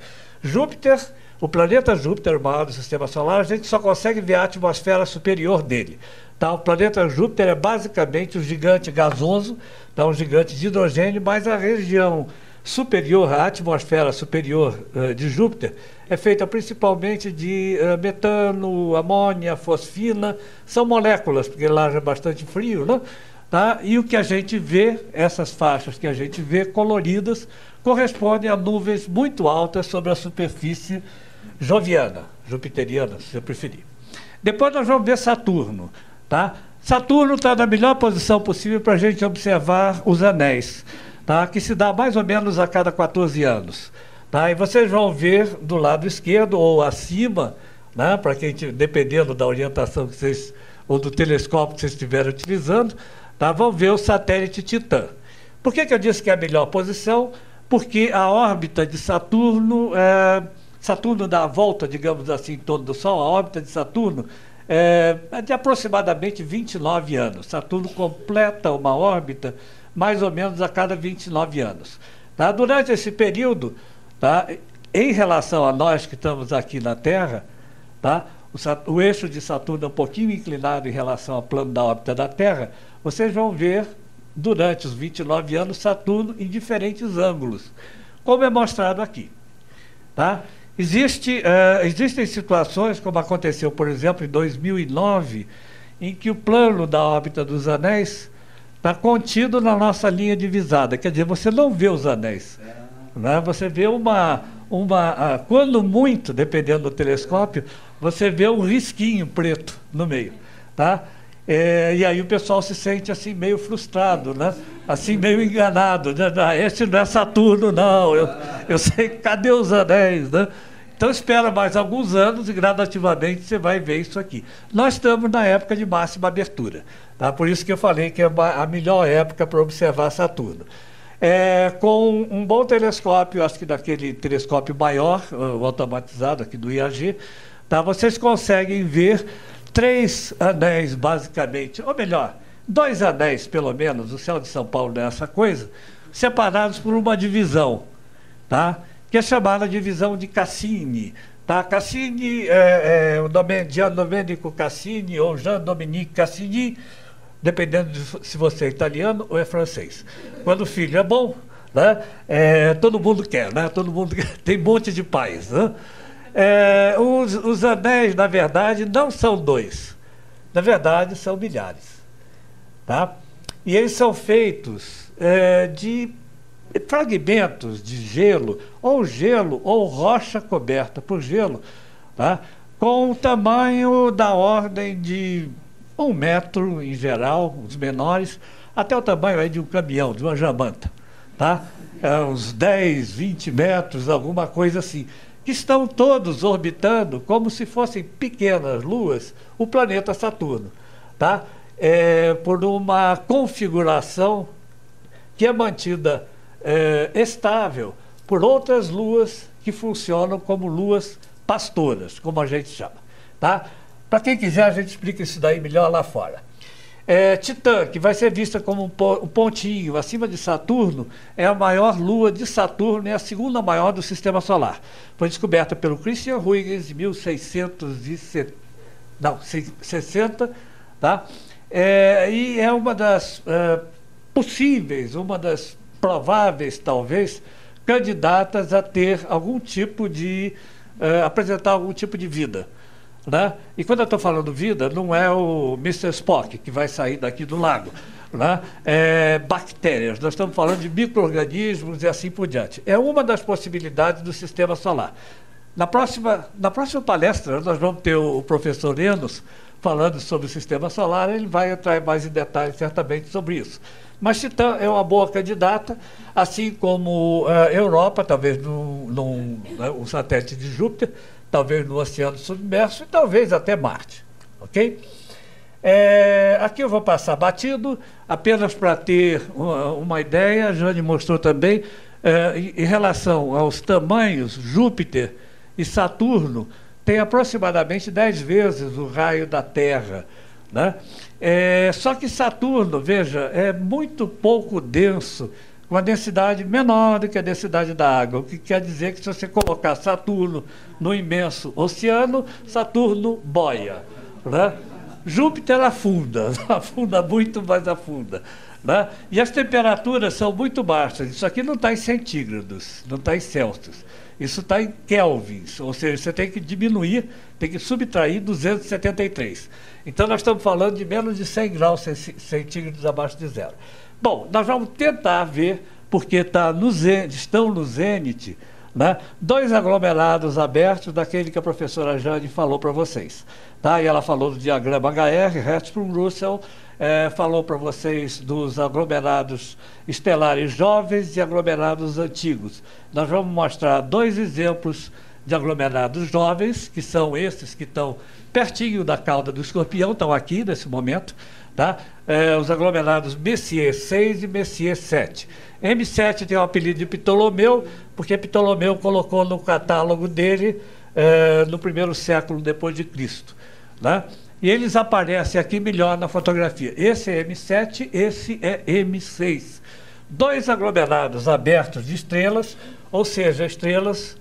O planeta Júpiter, o maior do Sistema Solar, a gente só consegue ver a atmosfera superior dele. Tá? O planeta Júpiter é basicamente um gigante gasoso, tá? Um gigante de hidrogênio, mas a região superior, a atmosfera superior de Júpiter, é feita principalmente de metano, amônia, fosfina, são moléculas, porque lá já é bastante frio, né? Tá? E o que a gente vê, essas faixas que a gente vê coloridas, correspondem a nuvens muito altas sobre a superfície joviana, jupiteriana, se eu preferir. Depois nós vamos ver Saturno. Tá? Saturno está na melhor posição possível para a gente observar os anéis. Tá? Que se dá mais ou menos a cada 14 anos. Tá? E vocês vão ver do lado esquerdo ou acima, né? Para quem, dependendo da orientação que vocês, ou do telescópio que vocês estiverem utilizando, tá? Vão ver o satélite Titã. Por que eu disse que é a melhor posição? Porque a órbita de Saturno, Saturno dá a volta, digamos assim, em torno do Sol, a órbita de Saturno é de aproximadamente 29 anos. Saturno completa uma órbita mais ou menos a cada 29 anos. Tá? Durante esse período, tá? Em relação a nós que estamos aqui na Terra, tá? O eixo de Saturno é um pouquinho inclinado em relação ao plano da órbita da Terra, vocês vão ver, durante os 29 anos, Saturno em diferentes ângulos, como é mostrado aqui. Tá? Existem situações, como aconteceu, por exemplo, em 2009, em que o plano da órbita dos anéis está contido na nossa linha divisada, quer dizer, você não vê os anéis. Né? Você vê quando muito, dependendo do telescópio, você vê um risquinho preto no meio. Tá? E aí o pessoal se sente assim meio frustrado, né? Assim meio enganado. Né? Esse não é Saturno, não. Eu sei, cadê os anéis? Né? Então espera mais alguns anos e gradativamente você vai ver isso aqui. Nós estamos na época de máxima abertura. Tá? Por isso que eu falei que é a melhor época para observar Saturno. Com um bom telescópio, acho que daquele telescópio maior, o automatizado aqui do IAG, tá? Vocês conseguem ver 3 anéis basicamente, ou melhor, 2 anéis pelo menos, o céu de São Paulo não é essa coisa, separados por uma divisão, tá? Que é chamada divisão de Cassini. Tá? Cassini o nome Giandomenico Cassini ou Jean-Dominique Cassini, dependendo de se você é italiano ou é francês. Quando o filho é bom, né? Todo mundo quer, né? Todo mundo quer, tem um monte de pais. Né? Os anéis, na verdade, não são 2. Na verdade, são milhares. Tá? E eles são feitos de fragmentos de gelo ou rocha coberta por gelo, tá? Com o tamanho da ordem de 1 metro em geral, os menores, até o tamanho aí de um caminhão, de uma jamanta. Tá? Uns 10, 20 metros, alguma coisa assim, que estão todos orbitando como se fossem pequenas luas o planeta Saturno. Tá? por uma configuração que é mantida estável por outras luas que funcionam como luas pastoras, como a gente chama. Tá? Para quem quiser, a gente explica isso daí melhor lá fora. Titã, que vai ser vista como um pontinho acima de Saturno, é a maior lua de Saturno e a segunda maior do Sistema Solar. Foi descoberta pelo Christian Huygens em 1660, tá? E é uma das possíveis, uma das prováveis, talvez, candidatas a ter algum tipo de apresentar algum tipo de vida, né? E quando eu estou falando vida, não é o Mr. Spock que vai sair daqui do lago, né? Bactérias, nós estamos falando de micro-organismos e assim por diante. É uma das possibilidades do Sistema Solar. Na próxima palestra, nós vamos ter o professor Enos falando sobre o Sistema Solar, ele vai entrar mais em detalhes certamente sobre isso. Mas Titã é uma boa candidata, assim como a Europa, talvez um satélite de Júpiter, talvez no Oceano Submerso e talvez até Marte. Ok? Aqui eu vou passar batido, apenas para ter uma ideia. A Jane mostrou também, em relação aos tamanhos, Júpiter e Saturno tem aproximadamente 10 vezes o raio da Terra, né? Só que Saturno, veja, é muito pouco denso, com a densidade menor do que a densidade da água, o que quer dizer que se você colocar Saturno no imenso oceano, Saturno boia, né? Júpiter afunda muito, mas afunda, né? E as temperaturas são muito baixas. Isso aqui não está em centígrados, não está em Celsius. Isso está em kelvins, ou seja, você tem que diminuir, tem que subtrair 273. Então, nós estamos falando de menos de 100 graus centígrados abaixo de zero. Bom, nós vamos tentar ver, porque estão no zênite, né, dois aglomerados abertos daquele que a professora Jane falou para vocês. Tá? E ela falou do diagrama HR, Hertzsprung-Russell, falou para vocês dos aglomerados estelares jovens e aglomerados antigos. Nós vamos mostrar dois exemplos de aglomerados jovens, que são esses que estão pertinho da cauda do escorpião, estão aqui nesse momento, tá? Os aglomerados Messier 6 e Messier 7. M7 tem o apelido de Ptolomeu, porque Ptolomeu colocou no catálogo dele no primeiro século depois de Cristo, né? E eles aparecem aqui melhor na fotografia. Esse é M7, esse é M6. Dois aglomerados abertos de estrelas, ou seja, estrelas,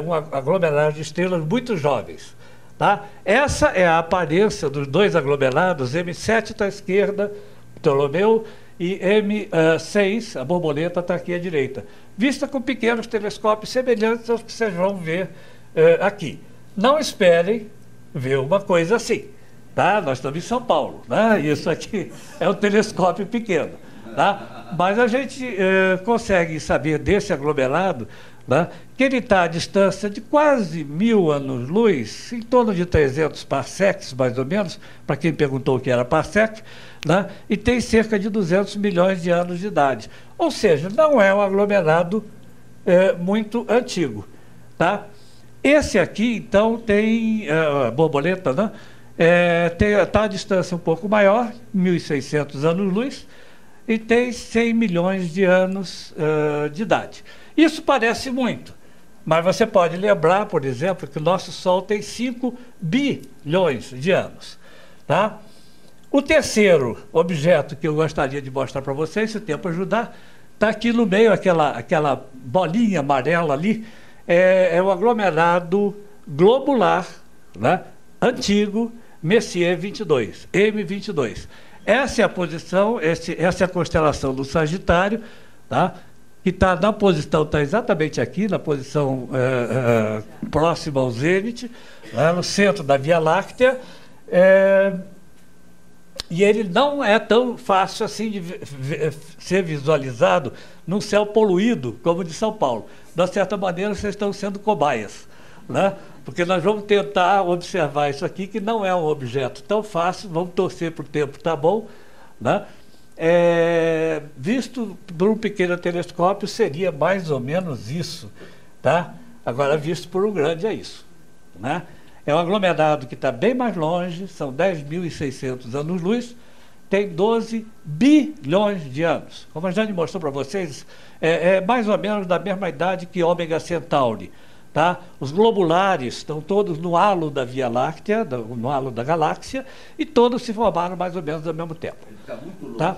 um aglomerado de estrelas muito jovens. Tá? Essa é a aparência dos dois aglomerados, M7 está à esquerda, Ptolomeu, e M6, a borboleta, está aqui à direita. Vista com pequenos telescópios semelhantes aos que vocês vão ver aqui. Não esperem ver uma coisa assim. Tá? Nós estamos em São Paulo, né? Isso aqui é um telescópio pequeno. Tá? Mas a gente consegue saber desse aglomerado, né, que ele está à distância de quase 1000 anos-luz, em torno de 300 parsecs, mais ou menos, para quem perguntou o que era parsec, né, e tem cerca de 200 milhões de anos de idade. Ou seja, não é um aglomerado muito antigo. Tá? Esse aqui, então, tem borboleta, né? Está à distância um pouco maior, 1.600 anos-luz, e tem 100 milhões de anos de idade. Isso parece muito, mas você pode lembrar, por exemplo, que o nosso Sol tem 5 bilhões de anos. Tá? O terceiro objeto que eu gostaria de mostrar para vocês, se o tempo ajudar, está aqui no meio, aquela bolinha amarela ali, é o aglomerado globular, né, antigo, Messier 22, M22. Essa é a posição, essa é a constelação do Sagitário, tá? Que está na posição, está exatamente aqui, na posição próxima ao zênite, né, no centro da Via Láctea, e ele não é tão fácil assim de ser visualizado num céu poluído como o de São Paulo. De certa maneira, vocês estão sendo cobaias, né? Porque nós vamos tentar observar isso aqui, que não é um objeto tão fácil, vamos torcer para o tempo tá bom, né? Visto por um pequeno telescópio seria mais ou menos isso, tá? Agora visto por um grande é isso, né? É um aglomerado que está bem mais longe, são 10.600 anos-luz, tem 12 bilhões de anos. Como a Jane mostrou para vocês, é mais ou menos da mesma idade que Ômega Centauri. Tá? Os globulares estão todos no halo da Via Láctea, no halo da galáxia, e todos se formaram mais ou menos ao mesmo tempo. Ele está muito longe, tá?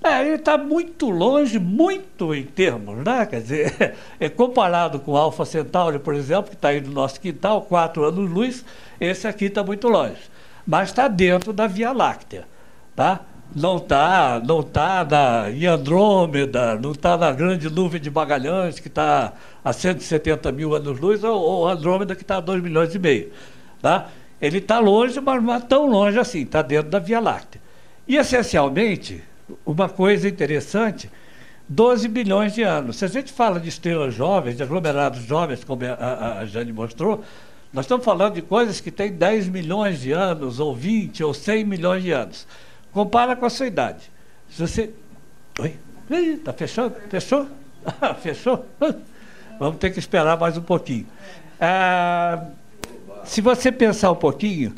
né? Ele está muito longe, muito em termos, né? Quer dizer, comparado com o Alfa Centauri, por exemplo, que está aí no nosso quintal, 4 anos-luz, esse aqui está muito longe. Mas está dentro da Via Láctea. Tá? Não está em Andrômeda, não está na grande nuvem de Magalhães, que está a 170 mil anos-luz, ou Andrômeda, que está a 2 milhões e meio. Tá? Ele está longe, mas não é tão longe assim, está dentro da Via Láctea. E, essencialmente, uma coisa interessante, 12 bilhões de anos. Se a gente fala de estrelas jovens, de aglomerados jovens, como a Jane mostrou, nós estamos falando de coisas que têm 10 milhões de anos, ou 20, ou 100 milhões de anos. Compara com a sua idade. Se você... Oi? Está fechando? Fechou? Fechou? Vamos ter que esperar mais um pouquinho. Se você pensar um pouquinho,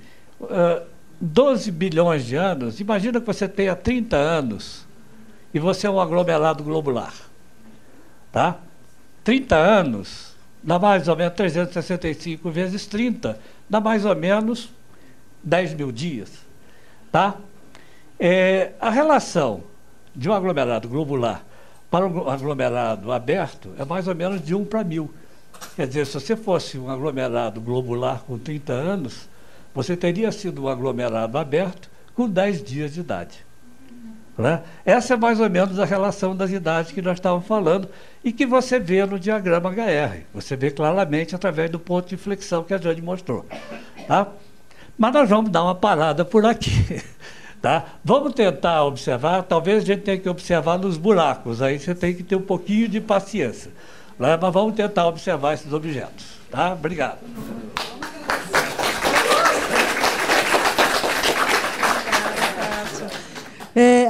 12 bilhões de anos, imagina que você tenha 30 anos e você é um aglomerado globular. Tá? 30 anos, dá mais ou menos 365 vezes 30, dá mais ou menos 10 mil dias. Tá? A relação de um aglomerado globular para um aglomerado aberto é mais ou menos de 1 para 1000. Quer dizer, se você fosse um aglomerado globular com 30 anos, você teria sido um aglomerado aberto com 10 dias de idade. Né? Essa é mais ou menos a relação das idades que nós estávamos falando e que você vê no diagrama HR. Você vê claramente através do ponto de inflexão que a Jane mostrou. Tá? Mas nós vamos dar uma parada por aqui. Tá? Vamos tentar observar, talvez a gente tenha que observar nos buracos, aí você tem que ter um pouquinho de paciência. Né? Mas vamos tentar observar esses objetos. Tá? Obrigado.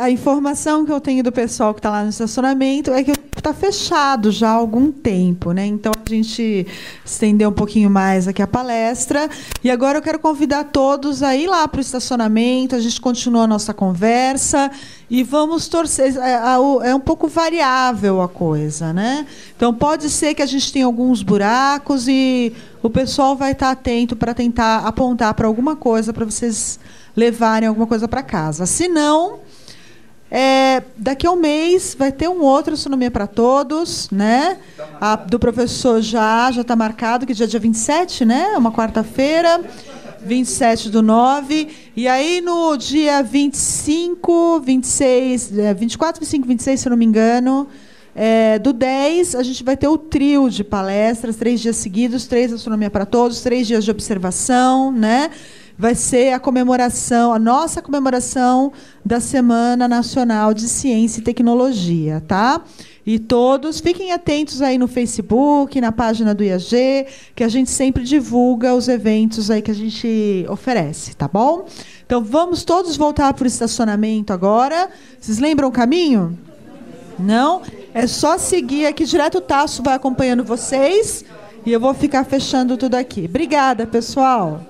A informação que eu tenho do pessoal que está lá no estacionamento é que está fechado já há algum tempo, né? Então a gente estendeu um pouquinho mais aqui a palestra e agora eu quero convidar todos a ir lá para o estacionamento. A gente continua a nossa conversa e vamos torcer. É um pouco variável a coisa, né? Então pode ser que a gente tenha alguns buracos e o pessoal vai estar atento para tentar apontar para alguma coisa para vocês levarem alguma coisa para casa. Se não, daqui a um mês vai ter um outro Astronomia para Todos, né? Do professor já está marcado, que dia 27, né? Uma quarta-feira, 27/9. E aí no dia 25, 26, 24, 25, 26, se eu não me engano, do 10, a gente vai ter o trio de palestras, 3 dias seguidos, 3 Astronomia para Todos, 3 dias de observação, né? Vai ser a nossa comemoração da Semana Nacional de Ciência e Tecnologia, tá? E todos fiquem atentos aí no Facebook, na página do IAG, que a gente sempre divulga os eventos aí que a gente oferece, tá bom? Então vamos todos voltar para o estacionamento agora. Vocês lembram o caminho? Não? É só seguir aqui direto, o Tasso vai acompanhando vocês e eu vou ficar fechando tudo aqui. Obrigada, pessoal.